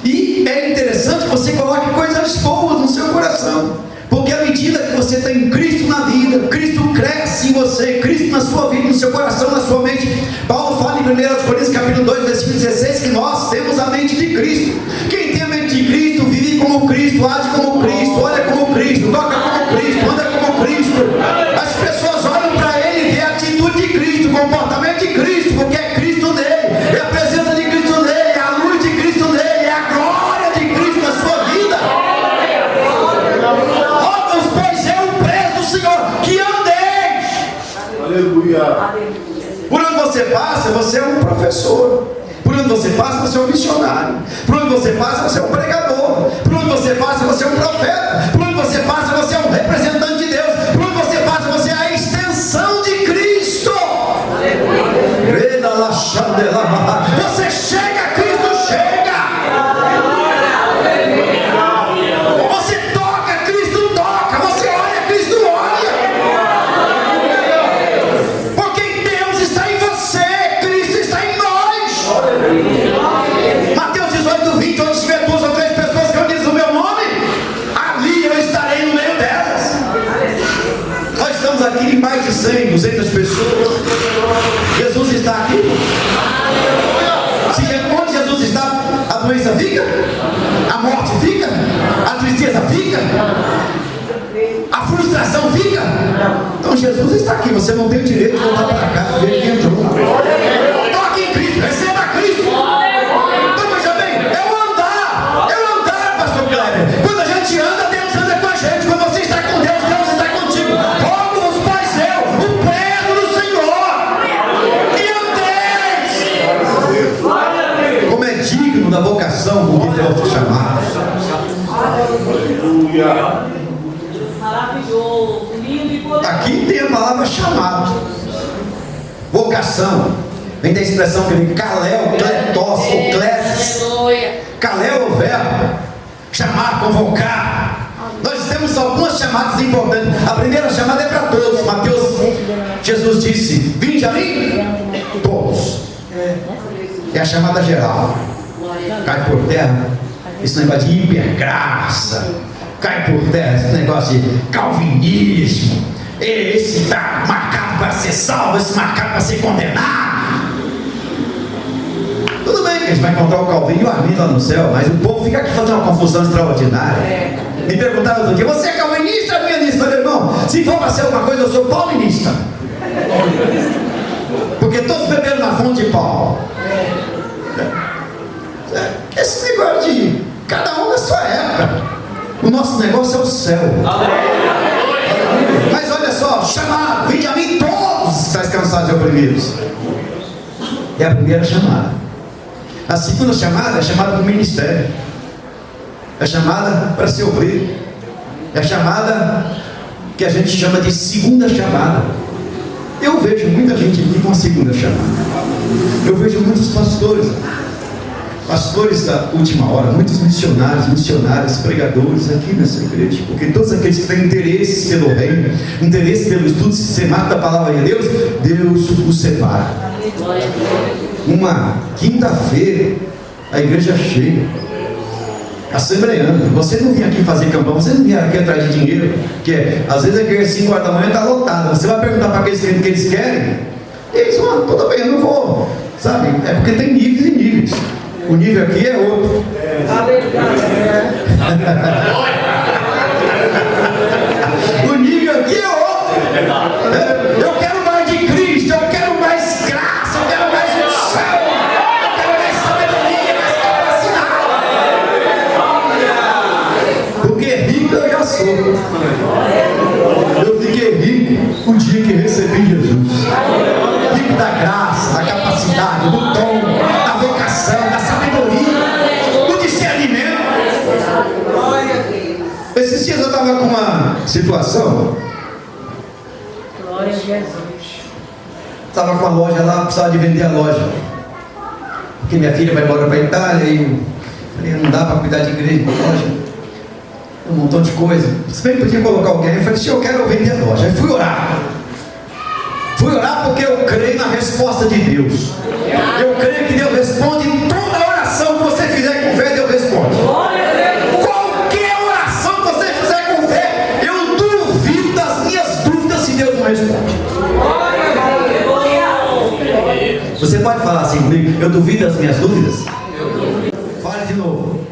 E é interessante que você coloque coisas boas no seu coração. Porque à medida que você tem Cristo na vida, Cristo cresce em você, Cristo na sua vida, no seu coração, na sua mente. Paulo fala em 1 Coríntios capítulo 2, versículo 16, que nós temos a mente de Cristo. Quem tem a mente de Cristo, vive como Cristo, age como Cristo, olha como Cristo, toca como Cristo, anda como Cristo. As pessoas olham para ele e vê a atitude de Cristo, o comportamento de Cristo, porque é Cristo nele, é a presença de Cristo nele, é a luz de Cristo nele, é a glória de Cristo na sua vida. Pois é o preço do Senhor, que andeis. Aleluia. Por onde você passa, você é um professor. Por onde você passa, você é um missionário. Por onde você passa, você é um pregador. Por onde você passa, você é um profeta. Por onde você passa, você é um representante de Deus. Por onde você passa, você é a extensão de Cristo. Você chega, Cristo chega. Você toca, Cristo toca. Você olha, Cristo olha. Porque Deus está em você, Cristo está em nós. Mateus 18:20, onde estiver 2 ou 3 pessoas reunidas no meu nome, ali eu estarei no meio delas. Nós estamos aqui em mais de 100, 200 pessoas. Jesus está aqui. Se onde Jesus está, a doença fica, a morte fica, a tristeza fica, a frustração fica. Então Jesus está aqui. Você não tem o direito de voltar para casa. Ele entrou. Toque em Cristo, receba Cristo. Então veja bem, é o andar, pastor Kleber. Quando a gente anda, Deus anda com a gente. Quando você está com Deus, Deus está contigo. Como os pais seus, o preso do Senhor. E andeis. vocação com que foste chamado. Aleluia. Maravilhoso, lindo e poderoso. Aqui tem a palavra chamado. Vocação. Vem da expressão que vem Kalel, Kletos, ou Klesis. Aleluia. Kalel é o verbo. Chamar, convocar. Nós temos algumas chamadas importantes. A primeira chamada é para todos. Mateus, Jesus disse: vinde a mim, todos. É a chamada geral. Cai por terra esse negócio de hipergraça. Cai por terra esse negócio de calvinismo. Esse está marcado para ser salvo, esse marcado para ser condenado. Tudo bem que a gente vai encontrar o Calvino e o Armindo lá no céu, mas o povo fica aqui fazendo uma confusão extraordinária. Me perguntaram outro dia: você é calvinista ou arminiasta? Eu falei: irmão, se for para ser alguma coisa, eu sou paulinista. Porque todos beberam na fonte de Paulo. Esse negócio de cada um na sua época. O nosso negócio é o céu. Mas olha só, chamar, vinde a mim todos estáis cansados e oprimidos. É a primeira chamada. A segunda chamada é chamada para o ministério. É chamada para ser obreiro. É a chamada que a gente chama de segunda chamada. Eu vejo muita gente aqui com a segunda chamada. Eu vejo muitos pastores da última hora, muitos missionários, missionárias, pregadores aqui nessa igreja, porque todos aqueles que têm interesse pelo reino, interesse pelo estudo sistemático da palavra de Deus, Deus os separa. Uma quinta-feira, a igreja cheia, assembleando. Você não vinha aqui fazer campanha, você não vinha aqui atrás de dinheiro, que às vezes aqui às 5 horas da manhã está lotado. Você vai perguntar para aqueles que eles querem, eles vão: tudo bem, eu não vou, sabe? É porque tem níveis e níveis. O nível aqui é outro. O nível aqui é outro. Eu quero mais de Cristo, eu quero mais graça, eu quero mais unção, eu quero mais sabedoria, mais capacidade. Porque rico eu já sou. Eu fiquei rico o dia que recebi Jesus. Rico da graça, da capacidade, do dom, da vocação, da sabedoria, do discernimento. Esses dias eu estava com uma situação. Glória a Jesus. Estava com a loja lá, precisava de vender a loja. Porque minha filha vai embora para a Itália e eu falei: não dá para cuidar de igreja, de loja. Um montão de coisa. Se bem que podia colocar alguém, eu falei: se eu quero vender a loja. Aí fui orar. Fui orar porque eu creio na resposta de Deus. Eu creio que Deus responde toda oração que você fizer com fé, Deus responde. Qualquer oração que você fizer com fé, eu duvido das minhas dúvidas se Deus não responde. Você pode falar assim comigo: eu duvido das minhas dúvidas? Fale de novo.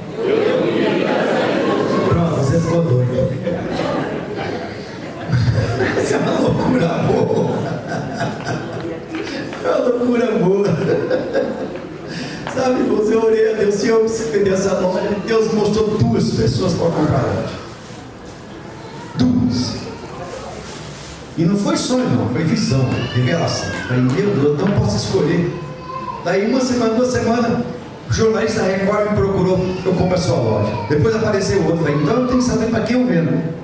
Pronto, você ficou doido. Isso é uma loucura boa. É uma loucura boa. Sabe, você orei a Deus: Senhor, eu preciso vender essa loja. Deus mostrou 2 pessoas para comprar a loja. 2. E não foi sonho, não, foi visão, revelação. Falei: meu Deus, não posso escolher. Daí 1 semana, 2 semanas, o jornalista Record me procurou: eu compro a sua loja. Depois apareceu outro. Falei: então eu tenho que saber para quem eu vendo.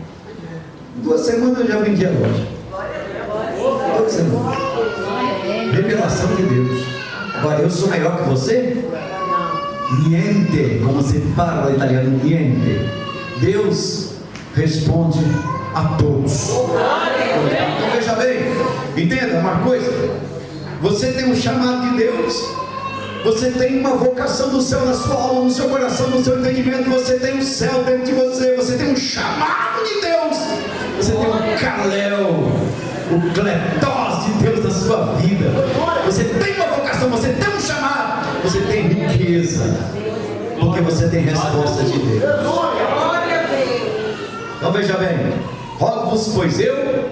2 semanas eu já vendi a loja. 2 semanas. Revelação de Deus. Agora, eu sou melhor que você? Niente, como se fala em italiano, niente. Deus responde a todos. Então veja bem, entenda uma coisa: você tem um chamado de Deus, você tem uma vocação do céu na sua alma, no seu coração, no seu entendimento. Você tem um céu dentro de você, você tem um chamado de Deus, você tem um Kalel, o Kletos de Deus na sua vida. Você tem uma vocação, você tem um chamado, você tem riqueza, porque você tem resposta de Deus. Então veja bem: rogo-vos, pois eu,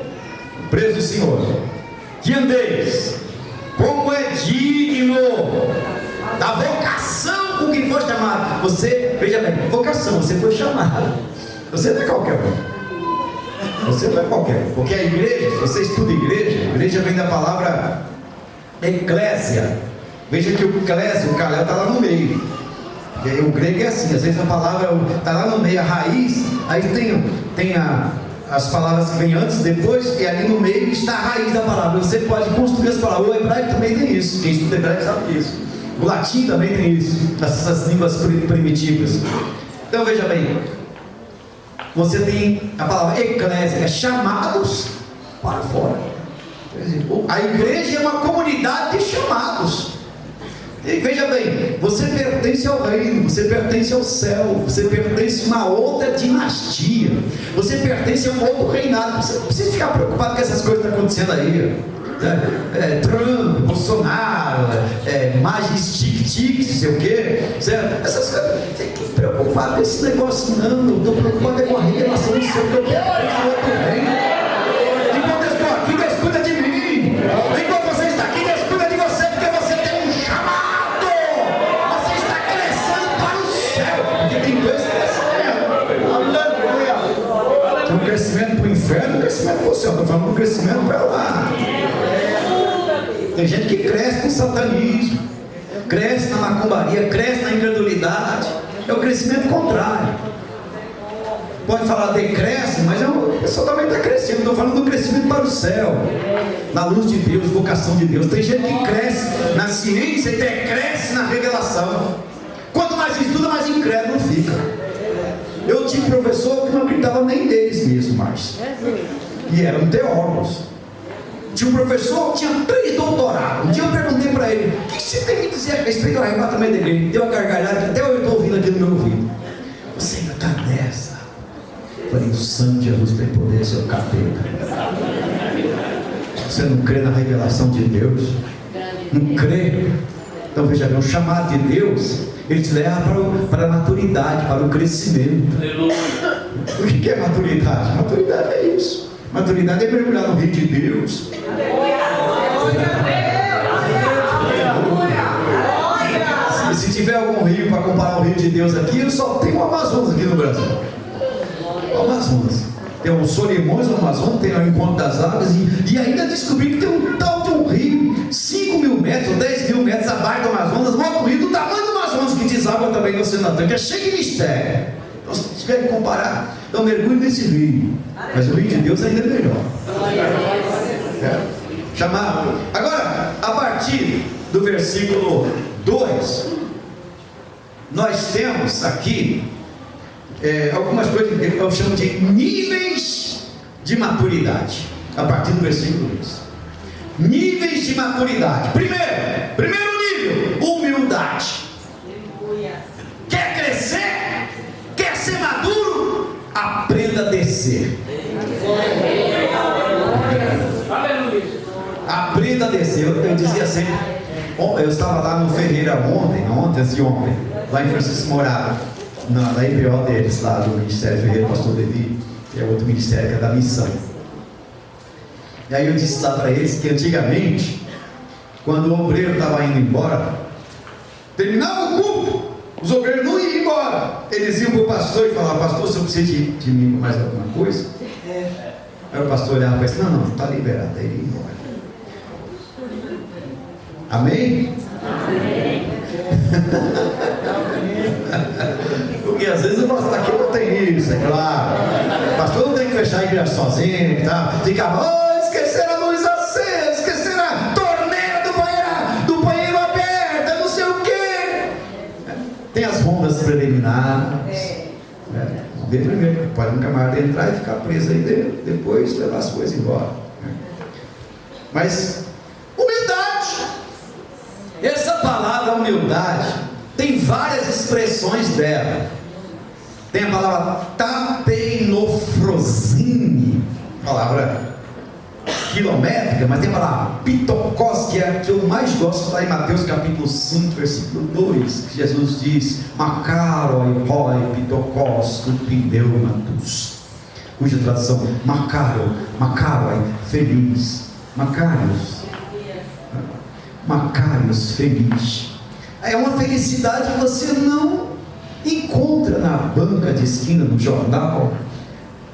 preso do Senhor, que andeis como é digno da vocação com que foi chamado. Você, veja bem, vocação, você foi chamado. Você não é qualquer um. Você não é qualquer um. Porque a igreja, se você estuda igreja vem da palavra eclésia. Veja que o eclésia, o Kalel está lá no meio. O grego é assim, às vezes a palavra está lá no meio, a raiz, aí tem as palavras que vêm antes, depois, e ali no meio está a raiz da palavra. Você pode construir as palavras. O hebraico também tem isso, quem estuda hebraico sabe disso. O latim também tem isso, essas línguas primitivas. Então veja bem, você tem a palavra eclésia, é chamados para fora. A igreja é uma comunidade de chamados. E veja bem, você pertence ao reino, você pertence ao céu, você pertence a uma outra dinastia, você pertence a um outro reinado. Você não precisa ficar preocupado com essas coisas que estão acontecendo aí. Trump, Bolsonaro, Magis, tic-tic, não sei o quê. Essas coisas, não tem que se preocupar com esse negócio, não. Eu estou preocupado com a revelação do céu, que eu quero esse outro reino. Enquanto eu estou aqui, Deus cuida de mim. Enquanto você está aqui, Deus cuida de você, porque você tem um chamado. Você está crescendo para o céu, porque tem dois crescimentos. Tem um crescimento para o inferno e um crescimento para o céu. Estou falando um crescimento para lá. Tem gente que cresce no satanismo, cresce na macumbaria, cresce na incredulidade. É o crescimento contrário. Pode falar decresce, mas a pessoa também está crescendo. Estou falando do crescimento para o céu, na luz de Deus, vocação de Deus. Tem gente que cresce na ciência e decresce na revelação. Quanto mais estuda, mais incrédulo fica. Eu tive professor que não acreditava nem deles mesmo mais, e eram teólogos. Tinha um professor que tinha 3 doutorados. Um dia eu perguntei para ele: o que você tem me dizer a respeito do arrebatamento da igreja? Deu uma gargalhada que até eu estou ouvindo aqui no meu ouvido. Você ainda está nessa? Eu falei: o sangue de Jesus tem poder, seu capeta. Você não crê na revelação de Deus? Não crê? Então veja bem, o chamado de Deus, ele te leva para a maturidade, para o crescimento. O que é maturidade? Maturidade é isso. Maturidade é mergulhar no rio de Deus. Se tiver algum rio para comparar o rio de Deus aqui, eu só tenho o Amazonas aqui no Brasil. O Amazonas. Tem o Solimões no Amazonas, tem o Encontro das Águas, e ainda descobri que tem um tal de um rio 5.000 metros ou 10.000 metros abaixo do Amazonas, um outro rio do tamanho do Amazonas que deságua também no Oceano Atlântico, é cheio de mistério. Então, se tiver que comparar, então mergulhe nesse rio, mas o rio de Deus ainda é melhor. Chamado. Agora, a partir do versículo 2, nós temos aqui algumas coisas que eu chamo de níveis de maturidade. A partir do versículo 2, níveis de maturidade. Primeiro nível, humildade. Quer crescer? Quer ser maduro? Aprenda a descer. Aprenda a descer. Eu dizia sempre, eu estava lá no Ferreira ontem, lá em Francisco Morato, na IPO deles, lá do Ministério Ferreira, pastor Levi, que é outro ministério que é da missão. E aí eu disse lá para eles que antigamente, quando o obreiro estava indo embora, terminava o culto, os obreiros não iam embora. Eles iam para o pastor e falavam: pastor, você precisa de mim por mais alguma coisa? Aí o pastor olhava para ele: não, está liberado. Aí ele ia embora. Amém? Amém. Porque às vezes o pastor aqui não tem isso, é claro. O pastor não tem que fechar a igreja sozinho e tal. Ficava: esqueceram a luz acesa, esqueceram a torneira do banheiro aberta, não sei o quê. Tem as rondas preliminares. Ver primeiro, pode um camarada entrar e ficar preso aí dentro, depois levar as coisas embora. Mas humildade, essa palavra humildade tem várias expressões dela. Tem a palavra tapeinofrosine, palavra quilométrica, mas tem a palavra pitokos, que é a que eu mais gosto, lá em Mateus capítulo 5, versículo 2, que Jesus diz: Makaroi hoi pitokos pneumatus, cuja tradução Makaroi, feliz, Macarius, feliz. É uma felicidade que você não encontra na banca de esquina, no jornal,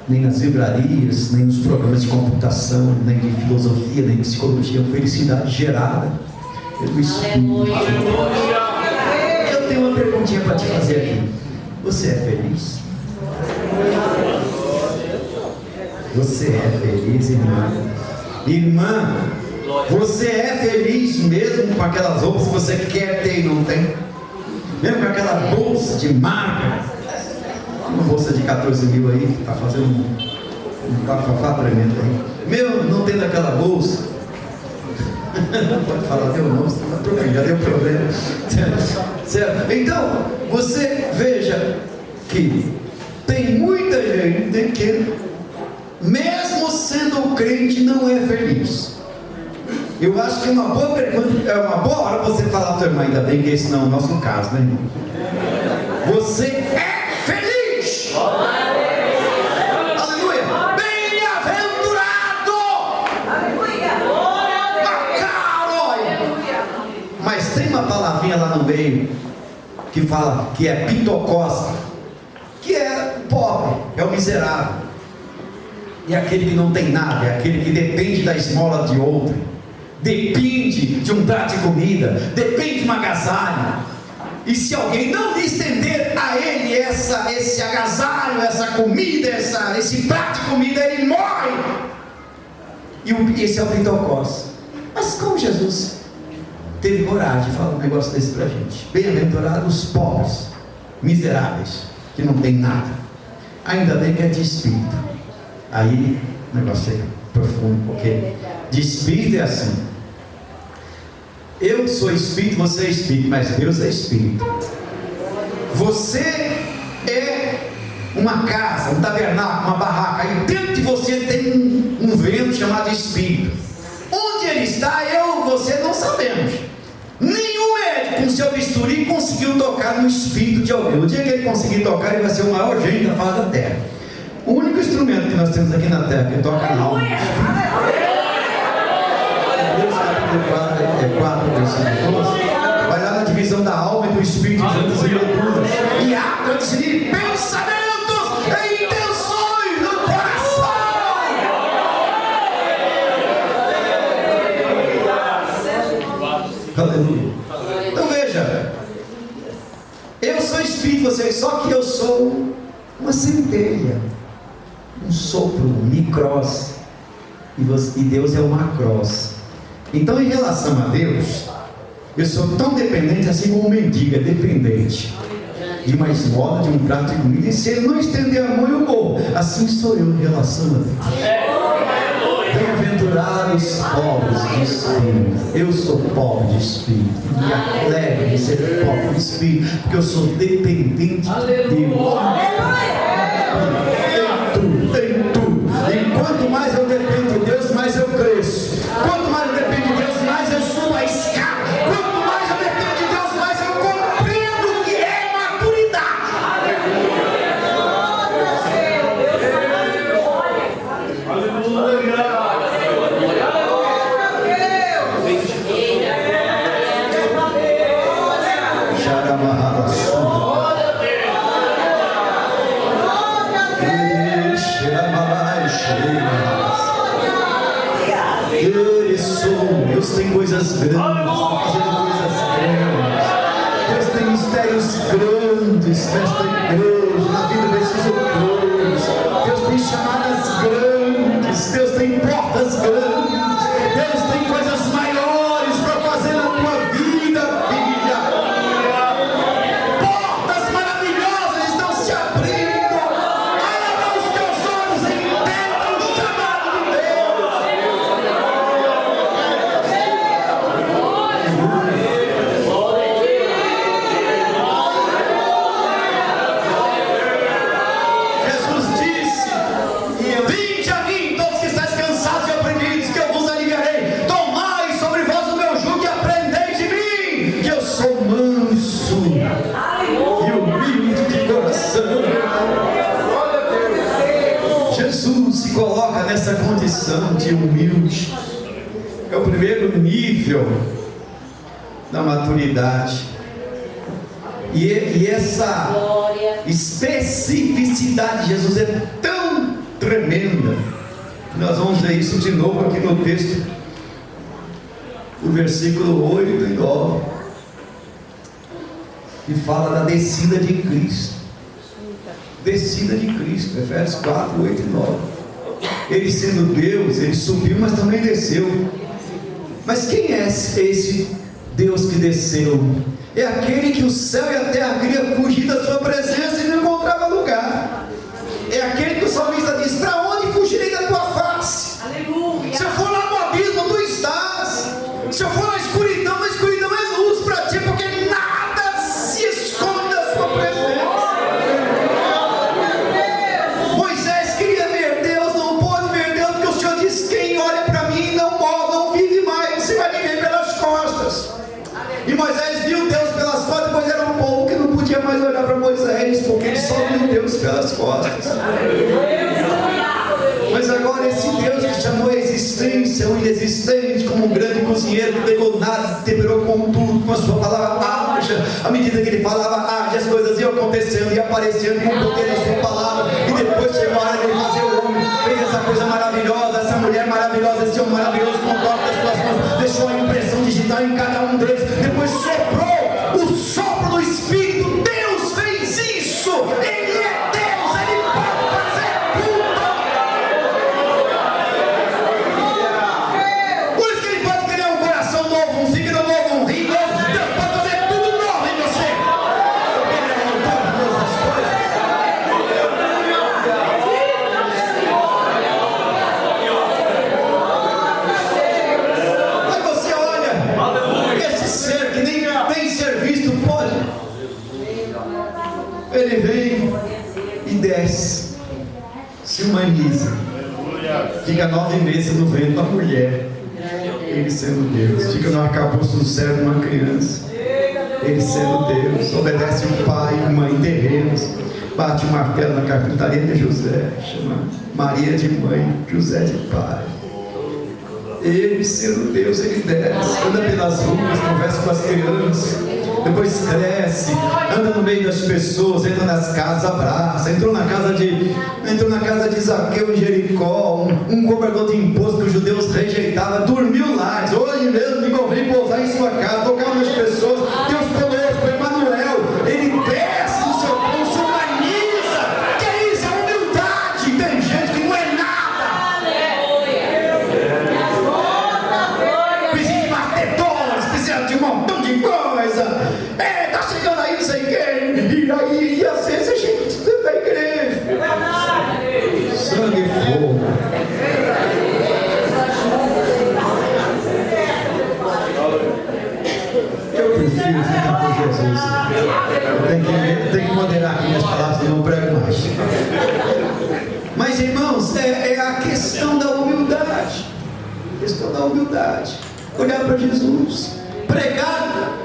nem nas livrarias, nem nos programas de computação, nem de filosofia, nem de psicologia. É uma felicidade gerada pelo Espírito. Eu tenho uma perguntinha para te fazer aqui. Você é feliz? Você é feliz, irmã? Irmã, você é feliz mesmo com aquelas roupas que você quer ter e não tem? Mesmo com aquela bolsa de marca? Uma bolsa de 14 mil aí, que está fazendo um bafafá tremendo aí. Meu, não tendo aquela bolsa. Não pode falar teu nome, já deu problema. Certo? Então, você veja que tem muita gente que, mesmo sendo crente, não é feliz. Eu acho que é uma boa pergunta, é uma boa hora você falar para a tua irmã, ainda bem que esse não é o nosso caso, né, irmão? Você é feliz! Aleluia! Bem-aventurado! Mas tem uma palavrinha lá no meio que fala que é pitocosta, que é o pobre, é o miserável, é aquele que não tem nada, é aquele que depende da esmola de outro, depende de um prato de comida, depende de uma agasalho. E se alguém não lhe estender a ele esse agasalho, essa comida, esse prato de comida, ele morre. E esse é o pitocosta. Mas como Jesus teve coragem de falar um negócio desse pra gente? Bem-aventurados os pobres, miseráveis, que não tem nada. Ainda bem que é de espírito. Aí o negócio fica profundo, porque de espírito é assim. Eu sou espírito, você é espírito, mas Deus é espírito. Você é uma casa, um tabernáculo, uma barraca, e dentro de você tem um vento chamado espírito. Onde ele está, eu e você não sabemos. Nenhum médico com seu bisturi conseguiu tocar no espírito de alguém. O dia que ele conseguir tocar, ele vai ser o maior gênio da face da terra. O único instrumento que nós temos aqui na terra que toca na alma, Deus 4, versículo 12, vai lá na divisão da alma e do espírito, juntas e loucuras, e há decidir pensamentos e intenções no coração. Aleluia. Então veja, eu sou espírito, você, só que eu sou uma centelha, um sopro, um micros, e Deus é o macros. Então, em relação a Deus, eu sou tão dependente assim como um mendigo é dependente de uma esmola, de um prato de comida, e se ele não estender a mão, eu morro. Assim sou eu em relação a Deus. Bem-aventurados os pobres de espírito. Eu sou pobre de espírito, me alegro de ser pobre de espírito, porque eu sou dependente de Deus. Tem tudo. E quanto mais eu dependo de Deus, mais eu cresço. Quanto mais eu dependo de Deus, mais eu subo a escada. Quanto mais eu dependo de Deus, mais eu compreendo o que é maturidade. Deus tem coisas grandes, fazendo coisas grandes. Deus tem mistérios grandes nesta igreja, na vida desses outros. Deus tem chamadas grandes, Deus tem portas grandes, Deus tem coisas maiores para fazer na tua vida, filha. Portas maravilhosas estão se abrindo. Abra os teus olhos e entenda o chamado de Deus. Jesus disse: vinde a mim, todos que estáis cansados e oprimidos, que eu vos aliviarei. Tomai sobre vós o meu jugo e aprendei de mim, que eu sou manso e humilde de coração. Jesus se coloca nessa condição de humilde. É o primeiro nível da maturidade. E essa especificidade de Jesus é tão tremenda. Nós vamos ver isso de novo aqui no texto, o versículo 8 e 9. que fala da descida de Cristo. Descida de Cristo, Efésios 4, 8 e 9. Ele sendo Deus, ele subiu, mas também desceu. Mas quem é esse Deus que desceu? É aquele que o céu e a terra queriam fugir da sua presença e não encontrava lugar. É aquele que o salmista diz: para onde fugirei da tua face? Aleluia. Se eu for lá no abismo, tu estás. Se eu for na escuridão é luz para ti, porque nada se esconde da sua presença. Moisés queria ver Deus, não pôde ver Deus, porque o Senhor diz: quem olha para mim não morre, não vive mais, você vai viver pelas costas. E Moisés viu Deus pelas costas, pois era um povo que não podia mais olhar para Moisés, porque ele só viu Deus pelas costas. Mas agora esse Deus que chamou a existência, o inexistente, como um grande cozinheiro que pegou nada, temperou com tudo, com a sua palavra haja, à medida que ele falava haja, as coisas iam acontecendo e aparecendo com o poder da sua palavra, e depois chegou a hora de ele fazer o homem, fez essa coisa maravilhosa, essa mulher maravilhosa, esse homem maravilhoso, com o toque das suas mãos, deixou a impressão digital em cada um deles, depois soprou o sopro do Espírito. Deus fez isso, Ele é Deus, Ele pode fazer tudo. Por isso que Ele pode criar um coração novo, um fígado novo, um rim novo. Deus pode fazer tudo novo em você. Ele é o autor de todas as coisas. Aí você olha esse ser que nem ser visto pode. Ele vem e desce, se humaniza, fica 9 meses no ventre da mulher, ele sendo Deus, fica no arcabouço do céu de uma criança, ele sendo Deus, obedece o pai e mãe terrenos, bate o martelo na carpintaria de José, chama Maria de mãe, José de pai. Ele sendo Deus, ele desce, anda pelas ruas, conversa com as crianças, depois cresce, anda no meio das pessoas, entra nas casas, abraça, entrou na casa de Zaqueu em Jericó, um cobrador de imposto que os judeus rejeitavam, dormiu lá, disse: hoje mesmo me convém pousar em sua casa, tocar nas pessoas, Deus conosco, Emmanuel, ele desce no seu pão, se humaniza, que é isso, é humildade. Tem gente que não é nada, precisa de martetões, precisa de um montão de coisa, tá chegando aí não sei quem, e às vezes a gente dentro da igreja, sangue e fogo. Eu prefiro ficar com Jesus. Eu tenho que moderar aqui minhas palavras, não prego mais. Mas irmãos, é a questão da humildade. Olhar para Jesus, pregar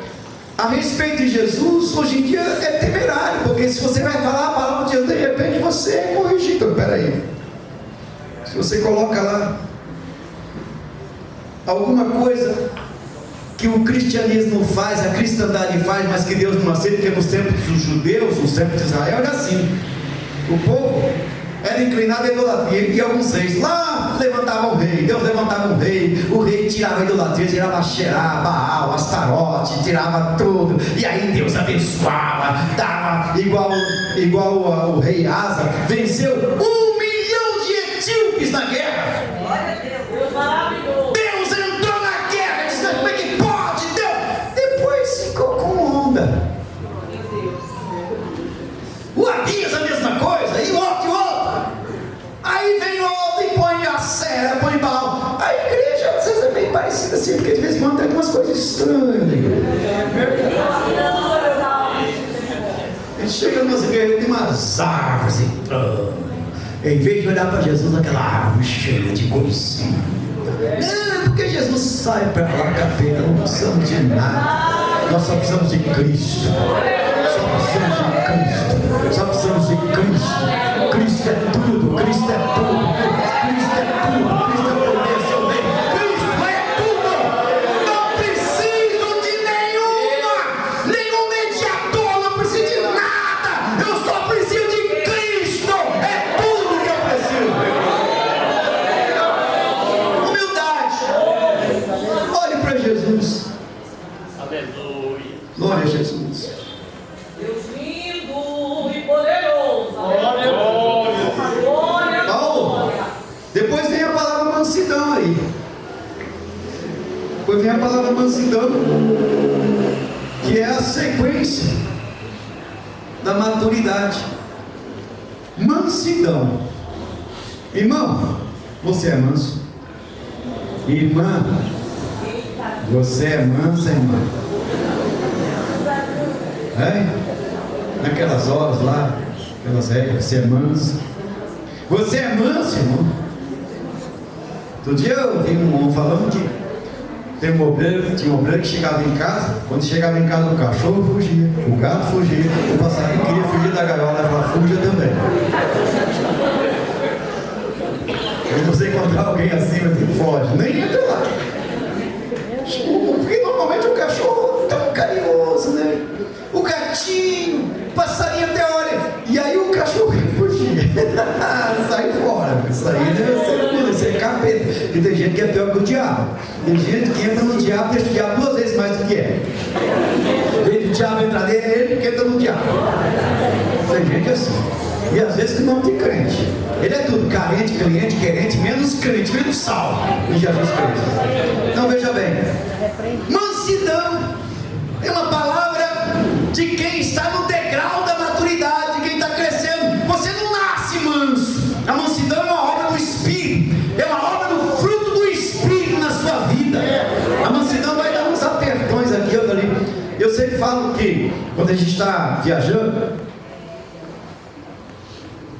a respeito de Jesus, hoje em dia é temerário, porque se você vai falar a palavra de Deus, de repente você é corrigido. Então, peraí, se você coloca lá alguma coisa que o cristianismo faz, a cristandade faz, mas que Deus não aceita, porque nos tempos dos judeus, nos tempos de Israel, era assim: o povo era inclinado à idolatria, e alguns reis lá levantavam o rei, Deus levantava um rei, o rei tirava a idolatria, tirava Xerá, Baal, Astarote, tirava tudo, e aí Deus abençoava, dava igual o rei Asa, venceu 1 milhão de etíopes na guerra. Deus maravilhoso. Deus entrou na guerra, disse: como é que pode? Deus depois ficou com onda. O Abias a mesma coisa, e outro. Aí vem outro e põe a Sera, põe Baal. A igreja às vezes é bem parecida assim, porque de vez em quando tem algumas coisas estranhas. A gente chega nas igrejas, tem umas árvores entrando. Em vez de olhar para Jesus, aquela árvore cheia de coisinha. Não, porque Jesus sai para lá, capeta, não precisamos de nada. Nós só precisamos de Cristo. Só precisamos de Cristo. Cristo é tudo, Cristo é tudo, Cristo é tudo, Cristo é poder, seu bem, Cristo é tudo. Não preciso de nenhum mediador, não preciso de nada. Eu só preciso de Cristo. É tudo que eu preciso. Humildade. Olhe para Jesus. Aleluia. Glória a Jesus. Deus lindo e poderoso. Paulo, depois vem a palavra mansidão aí. Depois vem a palavra mansidão, que é a sequência da maturidade. Mansidão. Irmão, você é manso? Irmã, você é mansa, irmã? Naquelas horas lá, aquelas regras, você é manso? Você é manso, irmão? Outro dia eu vi um homem falando que tinha um obreiro que chegava em casa, quando chegava em casa o cachorro fugia, o gato fugia, o passarinho queria fugir da gaiola, ela falava, fuja também. Se você encontrar alguém assim, você foge, nem entra lá. Porque normalmente o cachorro é tão carinhoso, né? O gatinho, o passarinho até olha, e aí o cachorro quer fugir. Sai fora, isso aí deve ser capeta. Porque tem gente que é pior que o diabo. Tem gente que entra no diabo, deixa o diabo 2 vezes mais do que é. O diabo entra nele, é ele que entra no diabo. Tem gente assim. E às vezes que não tem crente. Ele é tudo, carente, cliente, querente, menos crente, menos sal em Jesus Cristo. Então veja bem, mansidão é uma palavra de quem está no degrau da maturidade, de quem está crescendo. Você não nasce manso. A mansidão é uma obra do Espírito, é uma obra do fruto do Espírito na sua vida. A mansidão vai dar uns apertões aqui, outro ali. Eu sempre falo que quando a gente está viajando,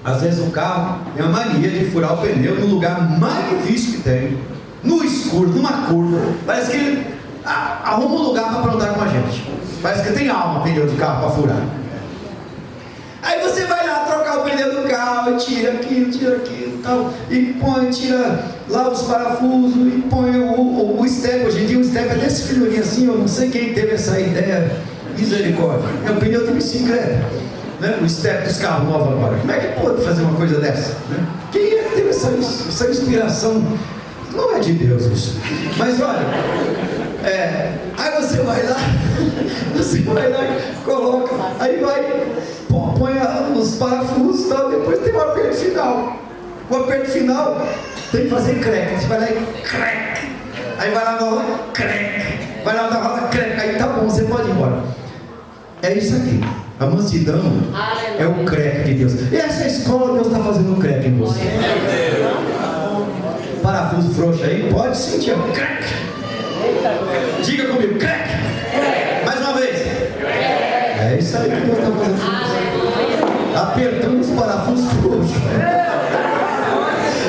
às vezes o carro tem a mania de furar o pneu no lugar mais difícil que tem, no escuro, numa curva. Parece que ele arruma um lugar para aprontar com a gente. Parece que tem alma pneu de carro para furar. Aí você vai lá trocar o pneu do carro, e tira aquilo tal, e põe, tira lá os parafusos, e põe o step. Hoje em dia o step é desse finurinho assim, eu não sei quem teve essa ideia, misericórdia. É um pneu de bicicleta. Né? O step dos carros novos agora. Como é que pode fazer uma coisa dessa? Né? Quem é que teve essa inspiração? Não é de Deus isso. Mas olha, aí você vai lá, coloca, aí põe os parafusos e tal, depois tem o aperto final. O aperto final tem que fazer creque. Você vai lá e creque. Aí vai lá na roda, creque. Vai lá na roda, creque. Aí tá bom, você pode ir embora. É isso aqui. A mansidão é o creque de Deus. E essa escola Deus está fazendo um creque em você. Parafuso frouxo aí, pode sentir. Creque. Diga comigo, creque. Mais uma vez. É isso aí que Deus está fazendo. Apertando os parafusos frouxos.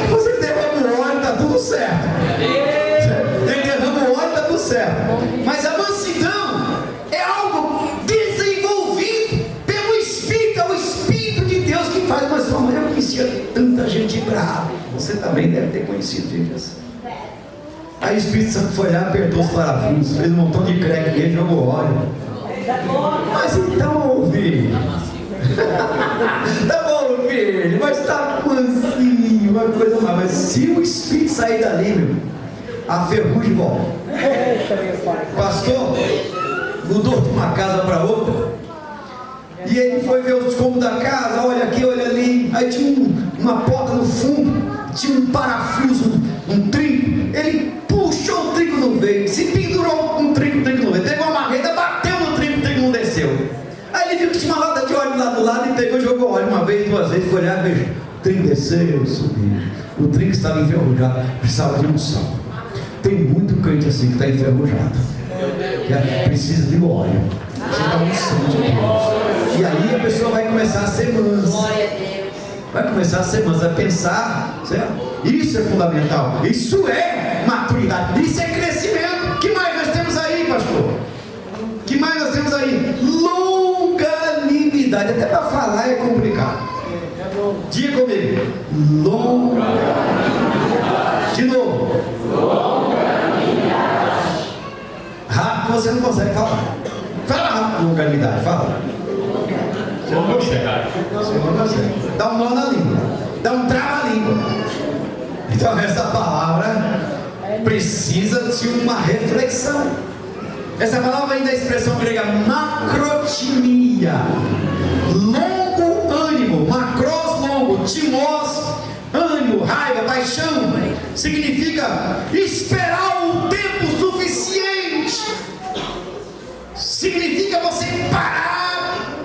Você derrama o óleo, está tudo certo. Ele derrama o óleo, está tudo certo. Mas a mansidão é algo desenvolvido pelo Espírito. É o Espírito de Deus que faz. Mas eu conhecia tanta gente brava. Você também deve ter conhecido gente assim. Aí o Espírito Santo foi lá, apertou os parafusos, fez um montão de creque e jogou óleo. Mas então, ouvi. Tá bom, filho, mas tá mansinho, uma coisa mais. Mas se o Espírito sair dali, meu, a ferrugem volta. Pastor mudou de uma casa para outra. E ele foi ver os cômodos da casa, olha aqui, olha ali. Aí tinha uma porta no fundo, tinha um parafuso, um trinco. Ele puxou o trinco, não veio. Se pendurou um trinco, não veio. Teve uma marreta, bateu no trinco, não desceu. Aí ele viu que tinha uma lata de óleo lá do lado e pegou e jogou óleo uma vez, 2 vezes, foi olhar, veja, o trinco desceu, subiu. O trinco estava enferrujado, precisava de unção. Tem muito crente assim que está enferrujado, que precisa de óleo, precisa da unção de Deus. E aí a pessoa vai começar a ser mansa. Vai começar a ser mansa, vai pensar, certo? Isso é fundamental, isso é maturidade, isso é crescimento. Que mais nós temos aí, pastor? Que mais nós temos aí? Longanimidade. Até para falar é complicado. Diga comigo. Longanimidade. De novo. Longanimidade. Rápido você não consegue falar. Fala rápido, longanimidade. Fala. Você não consegue. Dá um nó na língua. Dá um trava-língua. Então essa palavra precisa de uma reflexão. Essa palavra vem da expressão grega macrotimia. aleluia. Longo ânimo, macros longo, timós, ânimo, raiva, paixão, significa esperar o tempo suficiente, significa você parar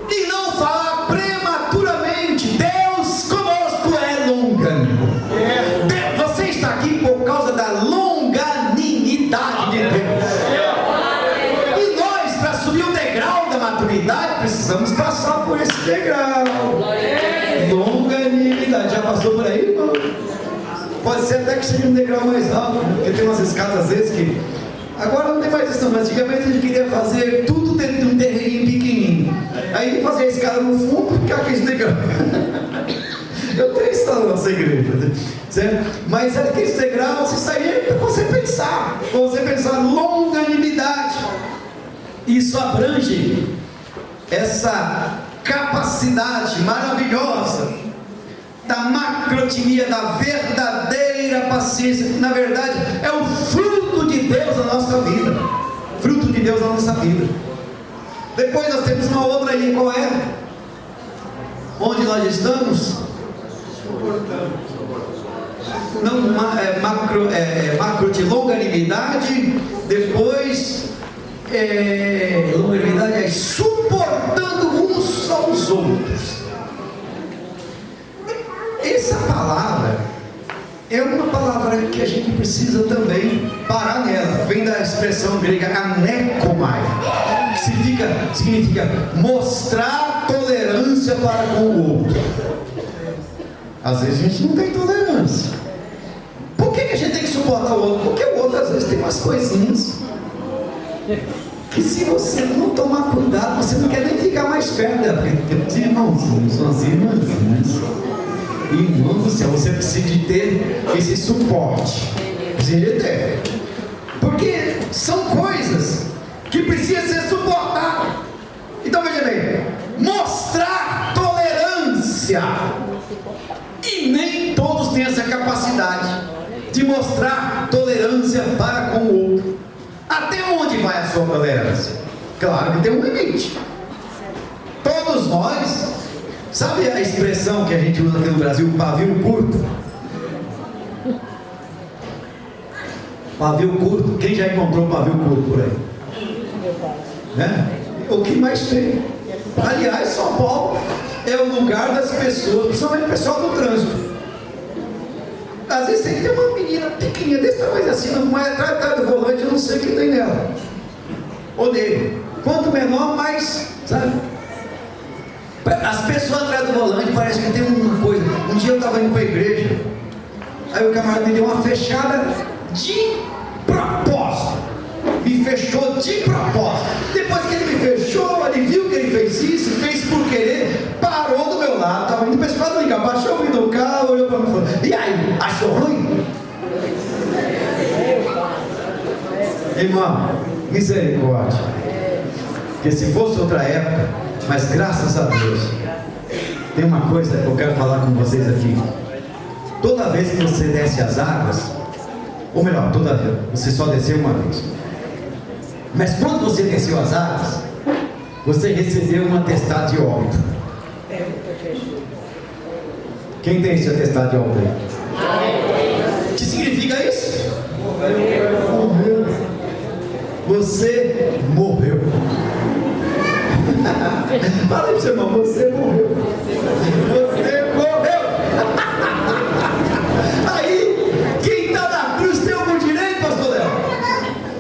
e não falar prematuramente. Deus conosco é longânimo. Você está aqui por causa da longanimidade de Deus. E nós, para subir o degrau da maturidade, precisamos passar por esse degrau. Longanimidade. Já passou por aí, irmão? Pode ser até que seja um degrau mais alto, porque tem umas escadas às vezes que... Agora não tem mais isso não, mas antigamente a gente queria fazer tudo dentro de um terreninho pequenininho. Aí fazia a escada no fundo e ficava aquele degrau. Eu tenho isso na nossa igreja, certo? Mas aquele degrau, você saía para você pensar longanimidade. Isso abrange essa capacidade maravilhosa da macrotimia, da verdadeira paciência. Na verdade, é o fruto de Deus na nossa vida. Fruto de Deus na nossa vida. Depois nós temos uma outra aí, qual é? Onde nós estamos? Não, macro de longanimidade. Depois longanimidade é suportando uns aos outros. Essa palavra é uma palavra que a gente precisa também parar nela. Vem da expressão grega anekomai, que significa mostrar tolerância para com o outro. Às vezes a gente não tem tolerância. Por que a gente tem que suportar o outro? Porque o outro às vezes tem umas coisinhas que, se você não tomar cuidado, você não quer nem ficar mais perto dela. Porque tem uns irmãozinhos, umas irmãzinhas. Irmão do céu, você precisa de ter esse suporte. Precisa de ter. Porque são coisas que precisam ser suportadas. Então veja bem, mostrar tolerância. E nem todos têm essa capacidade de mostrar tolerância para com o outro. Até onde vai a sua tolerância? Claro que tem um limite. Todos nós, sabe a expressão que a gente usa aqui no Brasil, pavio curto? Pavio curto, quem já encontrou pavio curto por aí? Né? O que mais tem? Aliás, São Paulo é o lugar das pessoas, principalmente o pessoal do trânsito. Às vezes tem uma menina pequenininha desse tamanho assim, mas atrás do volante, eu não sei o que tem nela ou dele. Quanto menor, mais, sabe? As pessoas atrás do volante parece que tem uma coisa. Um dia eu estava indo para a igreja, aí o camarada me deu uma fechada de propósito. Me fechou de propósito. Depois que ele me fechou, ele viu que ele fez isso, fez por querer, parou do meu lado, estava indo para a escola ligar, baixou o vidro do carro, olhou para mim e falou: e aí, achou ruim? Irmão, misericórdia. Porque se fosse outra época, mas graças a Deus, tem uma coisa que eu quero falar com vocês aqui. Toda vez que você desce as águas, ou melhor, toda vez, você só desceu uma vez. Mas quando você desceu as águas, você recebeu um atestado de óbito. Quem tem esse atestado de óbito aí? O que significa isso? Morreu. Você morreu. Fala aí pro seu irmão, você morreu. Você morreu. Aí, quem está na cruz tem algum direito, pastor Léo?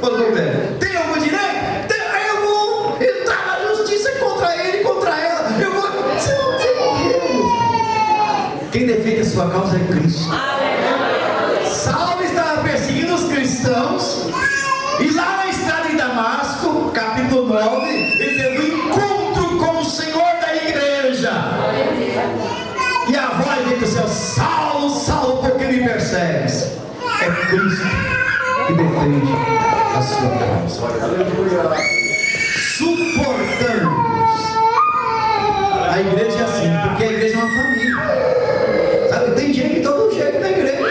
Pastor Léo, tem algum direito? Aí eu vou entrar na justiça contra ele, contra ela. Eu vou. Você morreu. Quem defende a sua causa é Cristo. Saulo estava perseguindo os cristãos. E lá na estrada em Damasco, capítulo 9, ele teve um encontro com o Senhor da igreja. E a voz veio do céu: Saulo, Saulo, por que me persegues? É Cristo que defende a sua causa. Suportamos. A igreja é assim, porque a igreja é uma família. Sabe, tem gente de todo jeito na igreja.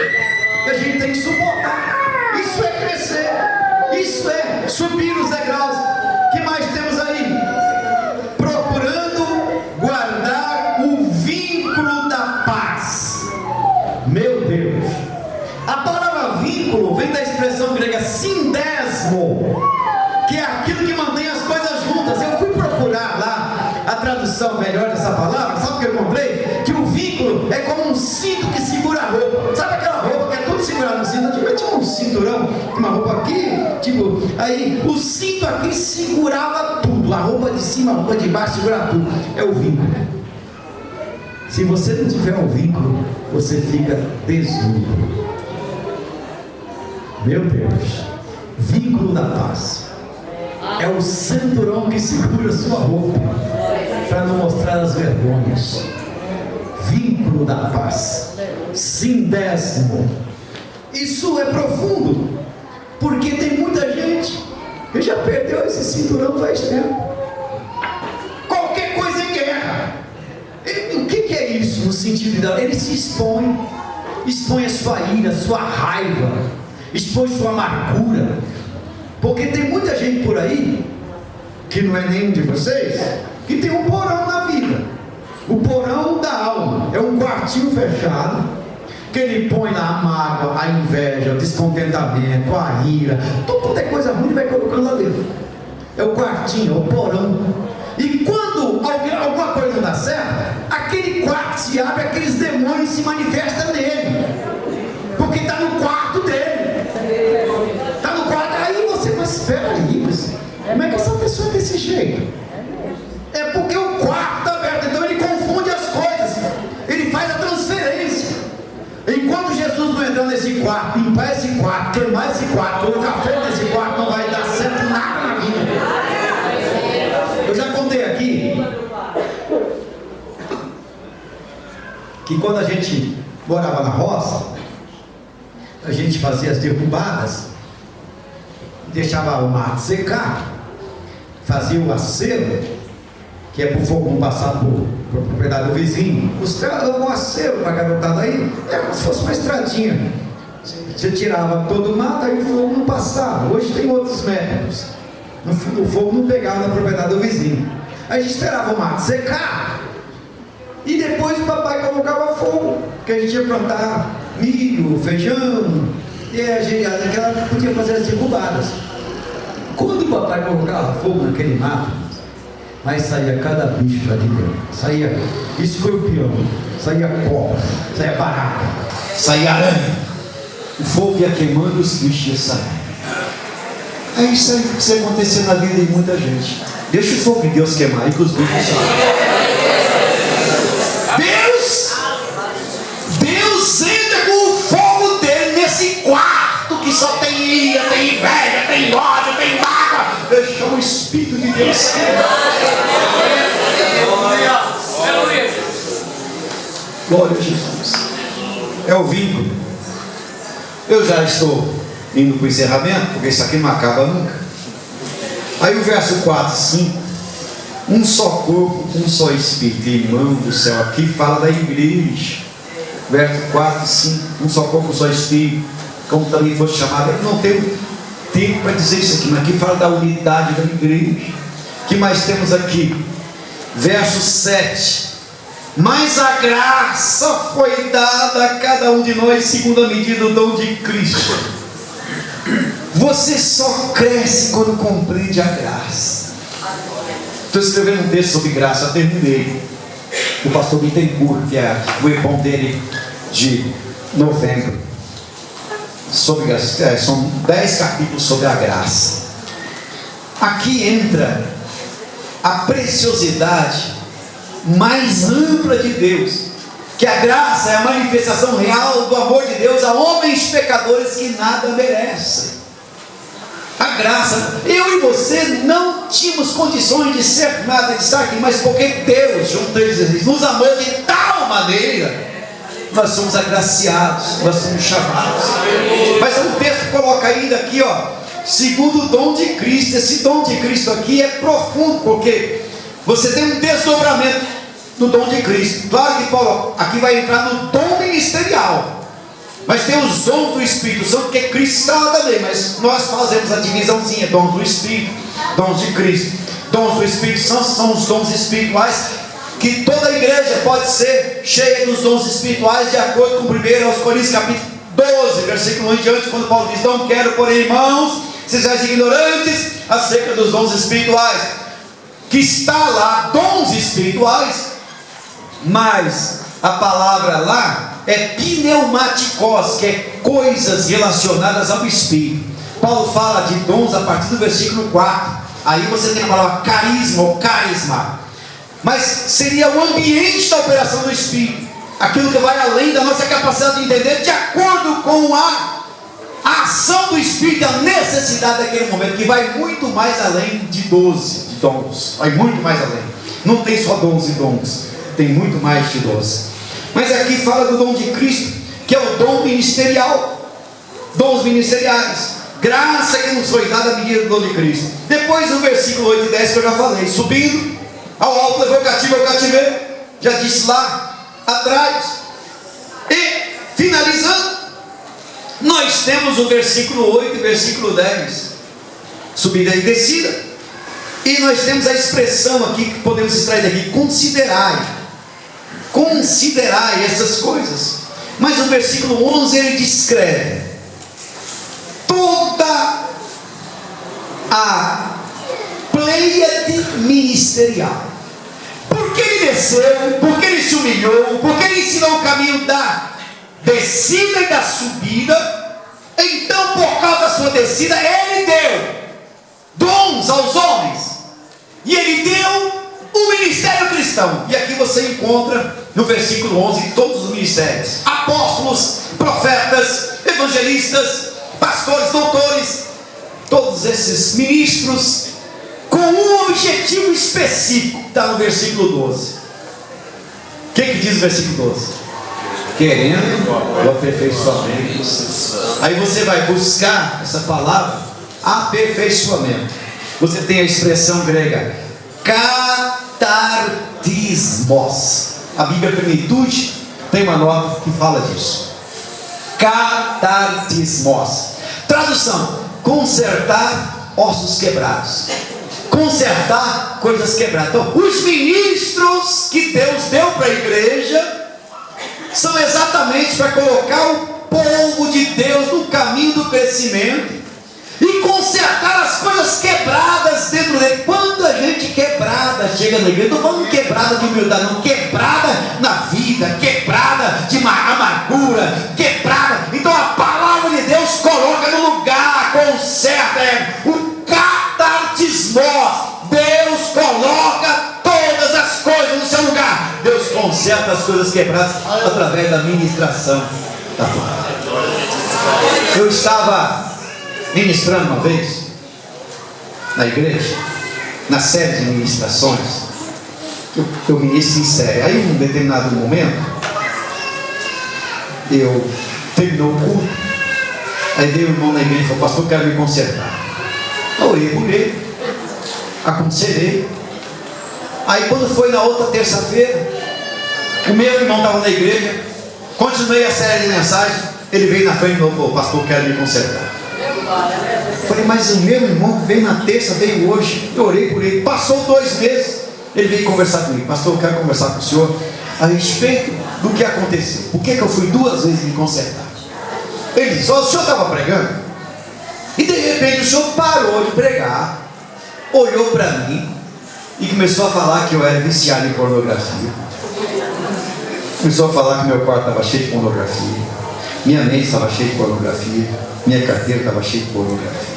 E a gente tem que suportar. Isso é crescer. Isso é subir os degraus. Que mais temos aí? tradução melhor dessa palavra, sabe o que eu comprei? Que o vínculo é como um cinto que segura a roupa. Sabe aquela roupa que é tudo segurado no cinto? Antigamente tinha um cinturão, uma roupa aqui, tipo, aí o cinto aqui segurava tudo, a roupa de cima, a roupa de baixo segurava tudo. É o vínculo. Se você não tiver um vínculo, você fica desnudo. Meu Deus, vínculo da paz é o cinturão que segura a sua roupa para não mostrar as vergonhas. Vínculo da paz, sindésimo. Isso é profundo, porque tem muita gente que já perdeu esse cinturão faz tempo. Qualquer coisa é guerra. O que é isso no sentido de ele se expõe a sua ira, a sua raiva, expõe sua amargura, porque tem muita gente por aí, que não é nenhum de vocês, que tem um porão na vida, o porão da alma, é um quartinho fechado, que ele põe lá a mágoa, a inveja, o descontentamento, a ira, tudo é coisa ruim, ele vai colocando lá dentro, é o quartinho, é o porão, e quando alguma coisa não dá certo, aquele quarto se abre, aqueles demônios se manifestam nele, porque está no quarto dele, está no quarto. Aí você, mas espera aí, como é que essa pessoa é desse jeito? É porque o quarto está aberto, então ele confunde as coisas, ele faz a transferência. Enquanto Jesus não entrar nesse quarto, limpar esse quarto, queimar esse quarto, colocar fogo nesse quarto, não vai dar certo nada na vida. Eu já contei aqui que quando a gente morava na roça, a gente fazia as derrubadas, deixava o mato secar, fazia o acero, que é para o fogo não passar por propriedade do vizinho. Os caras davam um acero para a garotada aí, é como se fosse uma estradinha. Você tirava todo o mato, aí o fogo não passava. Hoje tem outros métodos. O fogo não pegava na propriedade do vizinho. Aí a gente esperava o mato secar, e depois o papai colocava fogo, porque a gente ia plantar milho, feijão, e a gente naquela época podia fazer as derrubadas. Quando o papai colocava fogo naquele mato, aí saía cada bicho lá de dentro, saía escorpião, saía cobra, saía barata, saía aranha, o fogo ia queimando, os bichos iam saindo. É isso aí que acontecer na vida de muita gente. Deixa o fogo de Deus queimar aí que os bichos saem. Deus entra com o fogo dele nesse quarto que só tem ira, tem inveja, tem ódio, tem mágoa. Deixa o Espírito de Deus queimar. Glória a Jesus. É o vínculo. Eu já estou indo para o encerramento, porque isso aqui não acaba nunca. Aí o verso 4, 5. Um só corpo, um só Espírito. Irmão do céu, aqui fala da igreja. Verso 4, 5. Um só corpo, um só Espírito. Como também foi chamado. Eu não tenho tempo para dizer isso aqui, mas aqui fala da unidade da igreja. O que mais temos aqui? Verso 7. Mas a graça foi dada a cada um de nós segundo a medida do dom de Cristo. Você só cresce quando compreende a graça. Estou escrevendo um texto sobre graça, eu terminei. O pastor Bittencourt, que é o irmão dele de novembro. Sobre graça, são 10 capítulos sobre a graça. Aqui entra a preciosidade mais ampla de Deus, que a graça é a manifestação real do amor de Deus a homens pecadores que nada merecem. A graça, eu e você não tínhamos condições de ser nada, de estar aqui, mas porque Deus, João 3,16, nos amou de tal maneira, nós somos agraciados, nós somos chamados. Mas o texto coloca ainda aqui, segundo o dom de Cristo. Esse dom de Cristo aqui é profundo, porque você tem um desdobramento no dom de Cristo. Claro que Paulo aqui vai entrar no dom ministerial, mas tem os dons do Espírito Santo, que Cristo está também, mas nós fazemos a divisãozinha: dons do Espírito, dons de Cristo. Dons do Espírito Santo são os dons espirituais, que toda a igreja pode ser cheia dos dons espirituais, de acordo com 1 Coríntios capítulo 12, versículo 1 em diante, quando Paulo diz: não quero, porém, irmãos, sejais ignorantes acerca dos dons espirituais, que que está lá, dons espirituais, mas a palavra lá é pneumatikos, que é coisas relacionadas ao Espírito. Paulo fala de dons a partir do versículo 4. Aí você tem a palavra carisma ou carisma, mas seria o ambiente da operação do Espírito, aquilo que vai além da nossa capacidade de entender, de acordo com a ação do Espírito, a necessidade daquele momento, que vai muito mais além de 12 dons, vai muito mais além. Não tem só 12 dons, tem muito mais de 12. Mas aqui fala do dom de Cristo, que é o dom ministerial, dons ministeriais, graça que nos foi dada à medida do dom de Cristo. Depois no versículo 8 e 10 que eu já falei, subindo ao alto, levou o cativo ao cativeiro, já disse lá atrás. E finalizando, nós temos o versículo 8 e versículo 10, subida e descida, e nós temos a expressão aqui que podemos extrair daqui: considerai essas coisas. Mas o versículo 11 ele descreve toda a pleiade ministerial. Porque ele desceu, porque ele se humilhou, porque ele ensinou o caminho da descida e da subida. Então, por causa da sua descida, ele deu dons aos homens, e ele deu o ministério cristão. E aqui você encontra no versículo 11 todos os ministérios: apóstolos, profetas, evangelistas, pastores, doutores, todos esses ministros com um objetivo específico. Está no versículo 12. O que diz o versículo 12? Querendo o aperfeiçoamento. Aí você vai buscar essa palavra, aperfeiçoamento. Você tem a expressão grega catartismos. A Bíblia Plenitude tem uma nota que fala disso. Catartismos. Tradução: consertar ossos quebrados, consertar coisas quebradas. Então, os ministros que Deus deu para a igreja são exatamente para colocar o povo de Deus no caminho do crescimento e consertar as coisas quebradas dentro dele. Quanta gente quebrada chega na igreja. Não estou falando quebrada de humildade, não, quebrada na vida, quebrada de amargura, quebrada. Então a palavra de Deus coloca no lugar, conserta, o catartismos. Deus coloca todas as coisas no seu lugar. Deus conserta as coisas quebradas através da ministração da palavra. Eu estava ministrando uma vez na igreja, na série de ministrações. Eu ministro em série. Aí em um determinado momento, eu terminou o culto, aí veio o irmão na igreja e falou: pastor, eu quero me consertar. Eu orei por ele, aconselhei. Aí quando foi na outra terça-feira, o meu irmão estava na igreja, continuei a série de mensagens, ele veio na frente e falou: pastor, eu quero me consertar. Falei: mas o meu irmão veio na terça, veio hoje. Eu orei por ele, passou 2 meses, ele veio conversar comigo: pastor, eu quero conversar com o senhor a respeito do que aconteceu. Por que eu fui 2 vezes me consertar? Ele disse: o senhor estava pregando, e de repente o senhor parou de pregar, olhou para mim e começou a falar que eu era viciado em pornografia. Começou a falar que meu quarto estava cheio de pornografia, minha mente estava cheia de pornografia, minha carteira estava cheia de pornografia,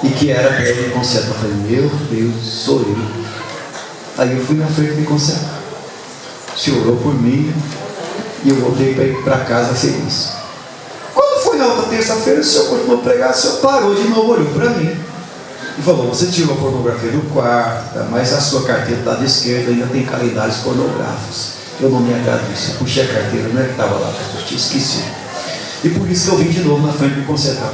e que era para eu me consertar. Eu falei: meu Deus, sou eu. Aí eu fui na frente me consertar. O senhor orou por mim e eu voltei para ir para casa feliz. Quando foi na outra terça-feira, o senhor continuou a pregar, o senhor parou de novo, olhou para mim e falou: você tirou a pornografia do quarto, mas a sua carteira do lado esquerdo ainda tem calendários pornográficos. Eu não me agrado disso. Eu puxei a carteira, não é que estava lá, eu tinha esquecido. E por isso que eu vim de novo na frente me consertar.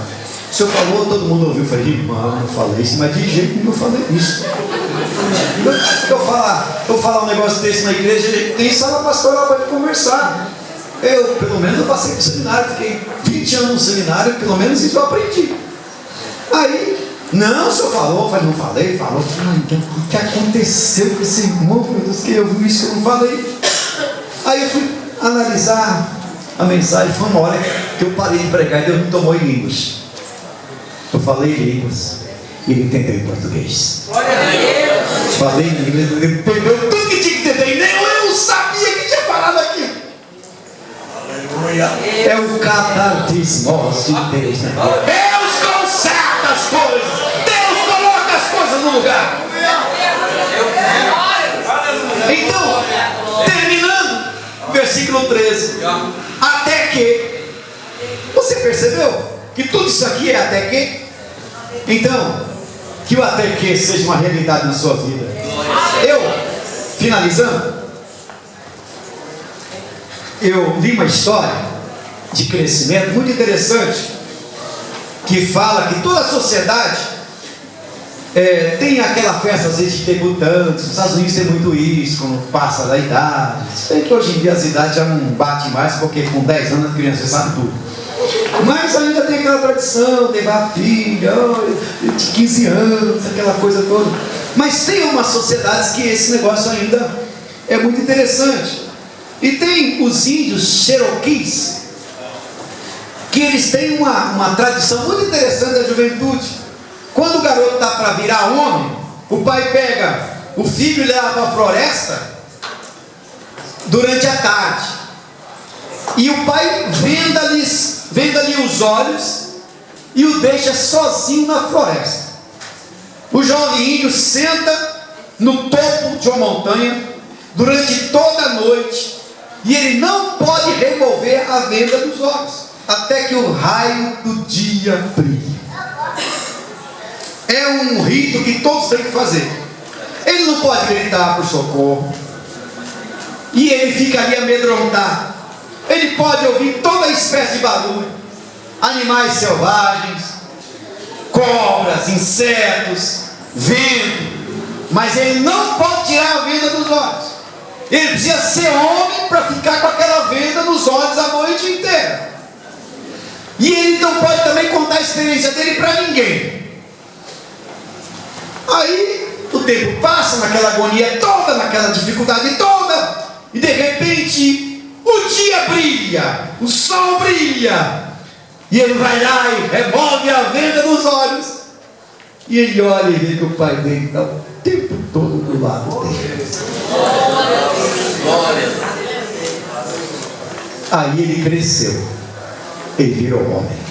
O senhor falou, todo mundo ouviu. Eu falei: irmão, eu falei isso, mas de jeito nenhum eu falei isso. Eu falar um negócio desse na igreja, tem sala pastoral para conversar. Eu, pelo menos, eu passei para o seminário, fiquei 20 anos no seminário, pelo menos isso eu aprendi. Aí, não, o senhor falou. Eu falei: não falei, falou. O que aconteceu com esse irmão? Meu Deus, que eu vi isso que eu não falei. Aí eu fui analisar a mensagem. Foi uma hora que eu parei de pregar e Deus me tomou em línguas. Eu falei línguas e ele entendeu em português. Falei em inglês, ele entendeu tudo que tinha que entender, e nem eu sabia que tinha falado aqui. É o catartismos de Deus, né? Deus conserta as coisas, Deus coloca as coisas no lugar. Então, terminando, versículo 13. Até que, você percebeu que tudo isso aqui é até que? Então, que o até que seja uma realidade na sua vida. Eu, finalizando, eu li uma história de crescimento muito interessante, que fala que toda a sociedade tem aquela festa às vezes de debutantes. Os Estados Unidos tem muito isso, quando passa da idade. Sei que hoje em dia as idades já não batem mais, porque com 10 anos a criança já sabe tudo. Mas ainda tem aquela tradição, levar a filha, de 15 anos, aquela coisa toda. Mas tem umas sociedades que esse negócio ainda é muito interessante. E tem os índios Cherokees, que eles têm uma tradição muito interessante da juventude. Quando o garoto está para virar homem, o pai pega o filho e leva para a floresta durante a tarde. E o pai venda ali os olhos e o deixa sozinho na floresta. O jovem índio senta no topo de uma montanha durante toda a noite e ele não pode remover a venda dos olhos até que o raio do dia brilhe. É um rito que todos têm que fazer. Ele não pode gritar por socorro e ele fica ali amedrontado. Ele pode ouvir toda espécie de barulho, animais selvagens, cobras, insetos, vento, mas ele não pode tirar a venda dos olhos. Ele precisa ser homem para ficar com aquela venda nos olhos a noite inteira. E ele não pode também contar a experiência dele para ninguém. Aí o tempo passa naquela agonia toda, naquela dificuldade toda, e de repente o dia brilha, o sol brilha, e ele vai lá e remove a venda dos olhos, e ele olha e vê que o pai dele está o tempo todo do lado dele. Aí ele cresceu, ele virou homem.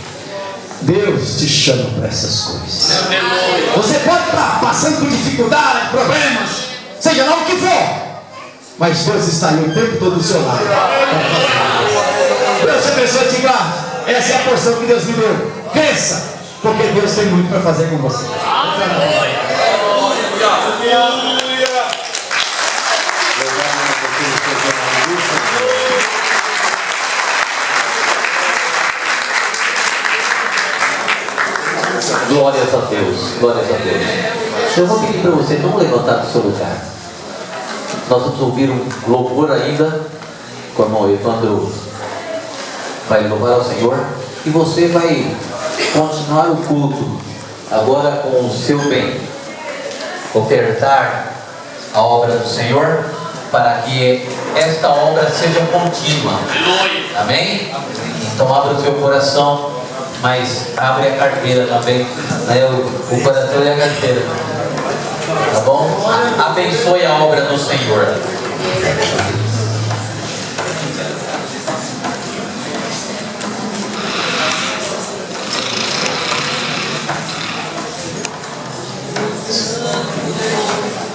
Deus te chama para essas coisas. Você pode estar passando por dificuldade, problemas, seja lá o que for, mas Deus está aí o tempo todo do seu lado. Deus abençoe, te guarde. Essa é a porção que Deus me deu. Cresça, porque Deus tem muito para fazer com você. Glórias a Deus, glórias a Deus. Eu vou pedir para você não levantar do seu lugar. Nós vamos ouvir um louvor ainda, como o Evandro vai louvar ao Senhor, e você vai continuar o culto agora com o seu bem, ofertar a obra do Senhor para que esta obra seja contínua. Amém? Então abra o seu coração, mas abre a carteira também, né? O coração e a carteira, tá bom? Abençoe a obra do Senhor.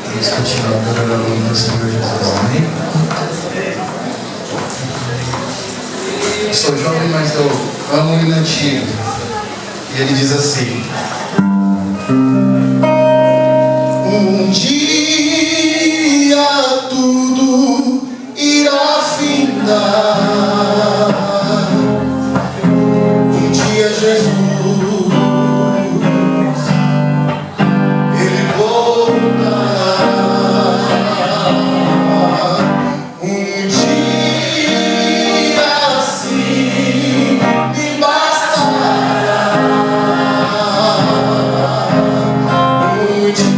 Vamos continuar adorando o nome do Senhor Jesus, amém? Eu sou jovem, mas eu amo o hino antigo. E ele diz assim: um dia tudo irá findar. Um dia Jesus ele voltará. Um dia assim me bastará. Um dia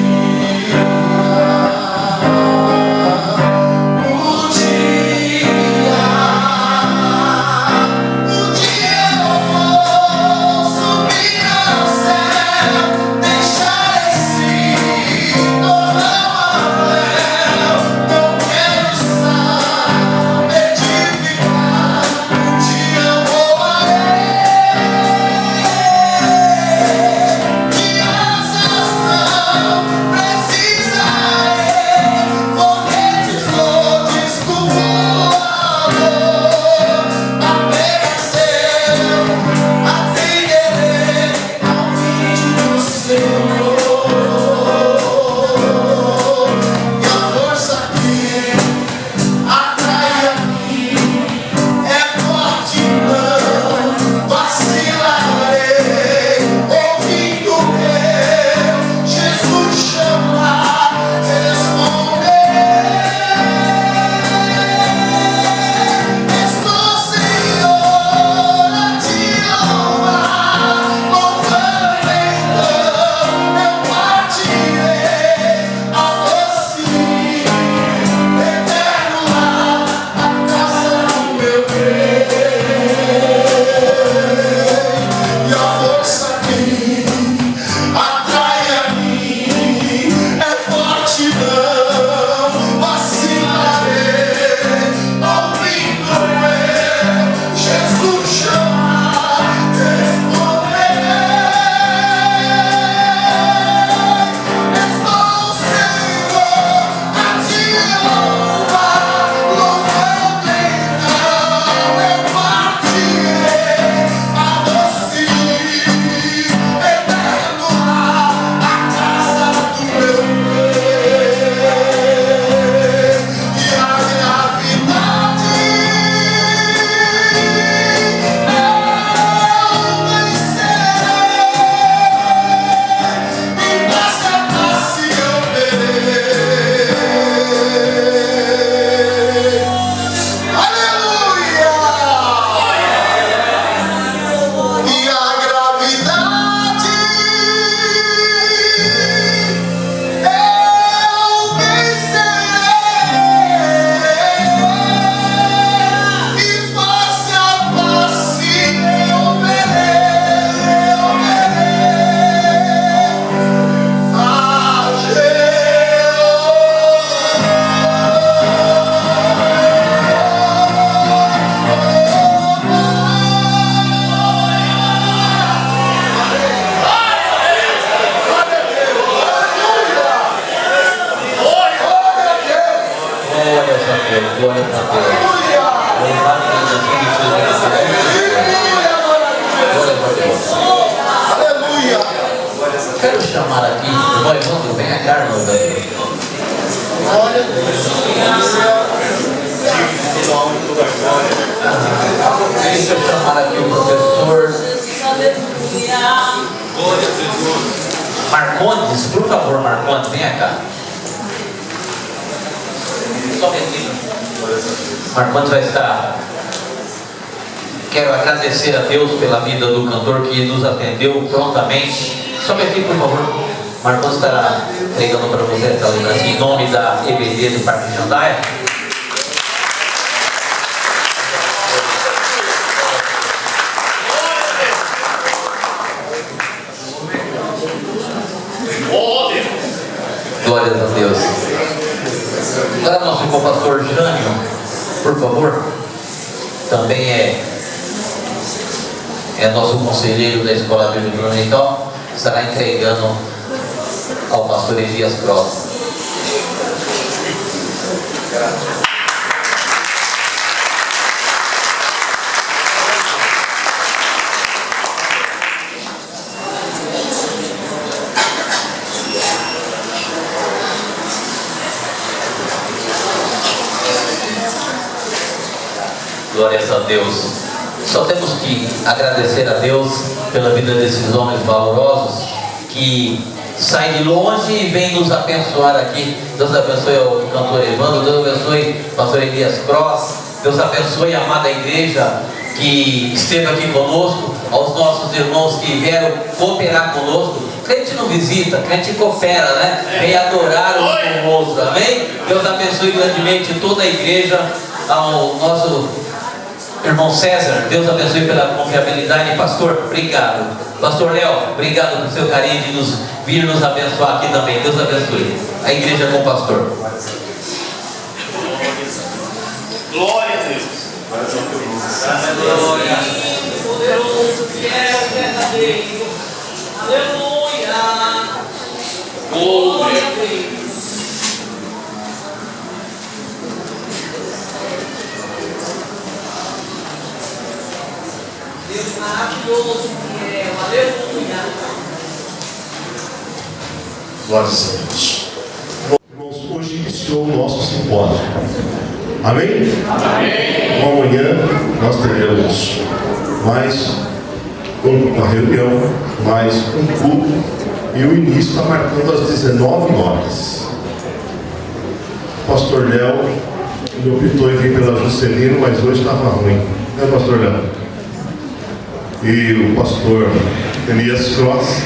Deus, glória a Deus. Louvado seja Glória a Deus. Aleluia. Quero chamar aqui, irmão Evandro, vem cá, irmão Evandro. Deixa eu chamar aqui o professor Marcondes, por favor, Marcondes, venha cá. Só um minutinho. Marcondes vai estar. Quero agradecer a Deus pela vida do cantor que nos atendeu prontamente. Sobe aqui, por favor. Marcondes estará entregando para você essa lembrança em nome da EBD do Parque Jandaia. Glórias a Deus. Agora nosso co-pastor Jânio, por favor, também é nosso conselheiro da Escola Bíblica Dominical, estará entregando ao pastor Elias Cross. Glórias a Deus. Só temos que agradecer a Deus pela vida desses homens valorosos que saem de longe e vêm nos abençoar aqui. Deus abençoe o cantor Evandro, Deus abençoe o pastor Elias Cross, Deus abençoe a amada igreja que esteve aqui conosco, aos nossos irmãos que vieram cooperar conosco. Crente não visita, crente coopera, né? Vem adorar um com o outro, amém? Deus abençoe grandemente toda a igreja, ao nosso irmão César, Deus abençoe pela confiabilidade. Pastor, obrigado. Pastor Léo, obrigado pelo seu carinho de vir nos abençoar aqui também. Deus abençoe a igreja com o pastor. Glória a Deus. Aleluia. Poderoso, fiel, verdadeiro. Aleluia. Glória a Deus. Deus maravilhoso, fiel, aleluia. Glória a Deus. Irmãos, hoje iniciou o nosso simpósio. Amém? Amém. Amanhã nós teremos mais uma reunião, mais um culto, e o início está marcando às 19 horas. O pastor Léo me optou em vir pela Juscelino, mas hoje estava ruim. Né, pastor Léo? E o pastor Elias Cross,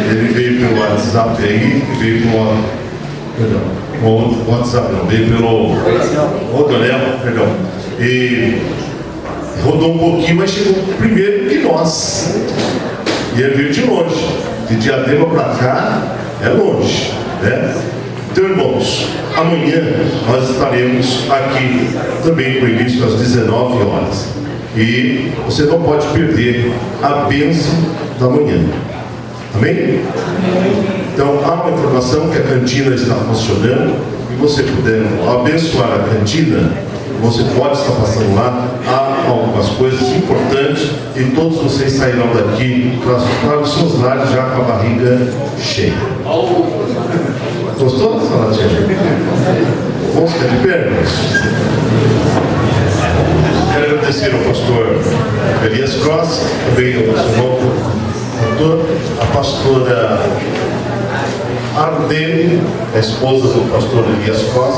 ele veio pelo WhatsApp aí, veio pelo WhatsApp não, veio pelo Rodonel, perdão, e rodou um pouquinho, mas chegou primeiro que nós, e ele veio de longe, de Diadema para cá é longe, né? Então, irmãos, amanhã nós estaremos aqui também com o início às 19 horas. E você não pode perder a bênção da manhã. Amém? Então, há uma informação que a cantina está funcionando. E você puder abençoar a cantina, você pode estar passando lá. Há algumas coisas importantes. E todos vocês sairão daqui para os seus lares já com a barriga cheia. Gostou da saladinha? Vamos ficar de pé? Quero agradecer ao pastor Elias Cross, também ao nosso novo cantor, a pastora Ardene, a esposa do pastor Elias Cross.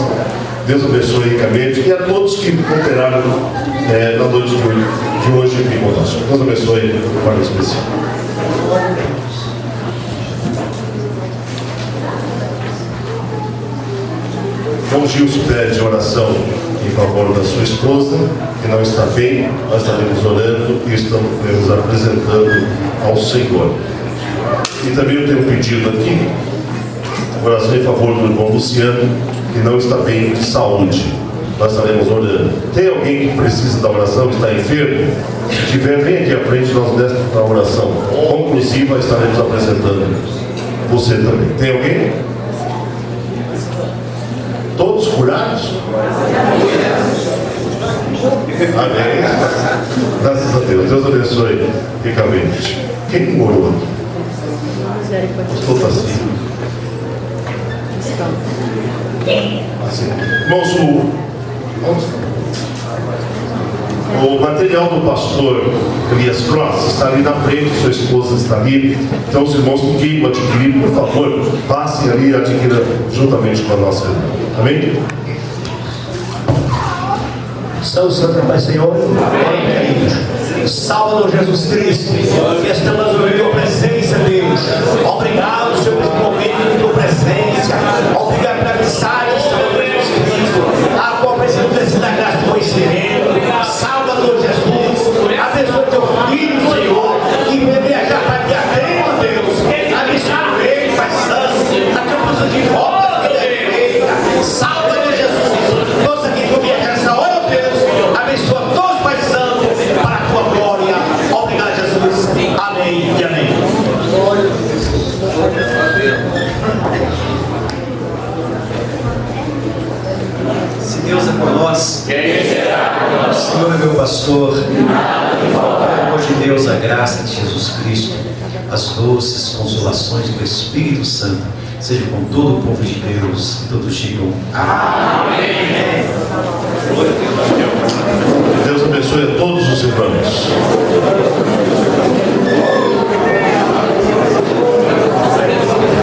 Deus abençoe ricamente, e a todos que cooperaram na noite de hoje aqui conosco. Deus abençoe de forma especial. Então, Gilson pede oração em favor da sua esposa, que não está bem. Nós estaremos orando e estamos apresentando ao Senhor. E também eu tenho um pedido aqui, oração em favor do irmão Luciano, que não está bem de saúde. Nós estaremos orando. Tem alguém que precisa da oração, que está enfermo? Se tiver, vem aqui à frente, nós demos a oração conclusiva, estaremos apresentando você também. Tem alguém? Todos curados? Amém. Graças a Deus. Deus abençoe ricamente. Quem morou? Pastor Tassinho. Assim. Irmãos, o material do pastor Elias Cross está ali na frente, sua esposa está ali. Então, os irmãos que queiram adquirir, por favor, passem ali e adquiram juntamente com a nossa irmã. Amém? Santo Santo Pai Senhor. Amém. Salvador Jesus Cristo, que estamos na tua presença, Deus. Obrigado, Senhor, por esse momento de tua presença. Obrigado pela mensagem, Senhor Jesus Cristo. A qual precisamos descer da graça do conhecimento. Salvador Jesus, abençoa teu filho, Senhor, que vai viajar para aqui adentro, Deus. Abençoa ele, Pai Santo, na campanha de volta, que ele feita. Salvador Jesus, todos aqui que vão viajar nessa hora, Deus, abençoa todos, Pai Santo, para a tua glória. Obrigado, Jesus. Amém e amém. Se Deus é por nós, quem será por nós? O Senhor é meu pastor. O amor de Deus, a graça de Jesus Cristo, as doces consolações do Espírito Santo, seja com todo o povo de Deus. E todos digam amém. Deus abençoe a todos os irmãos.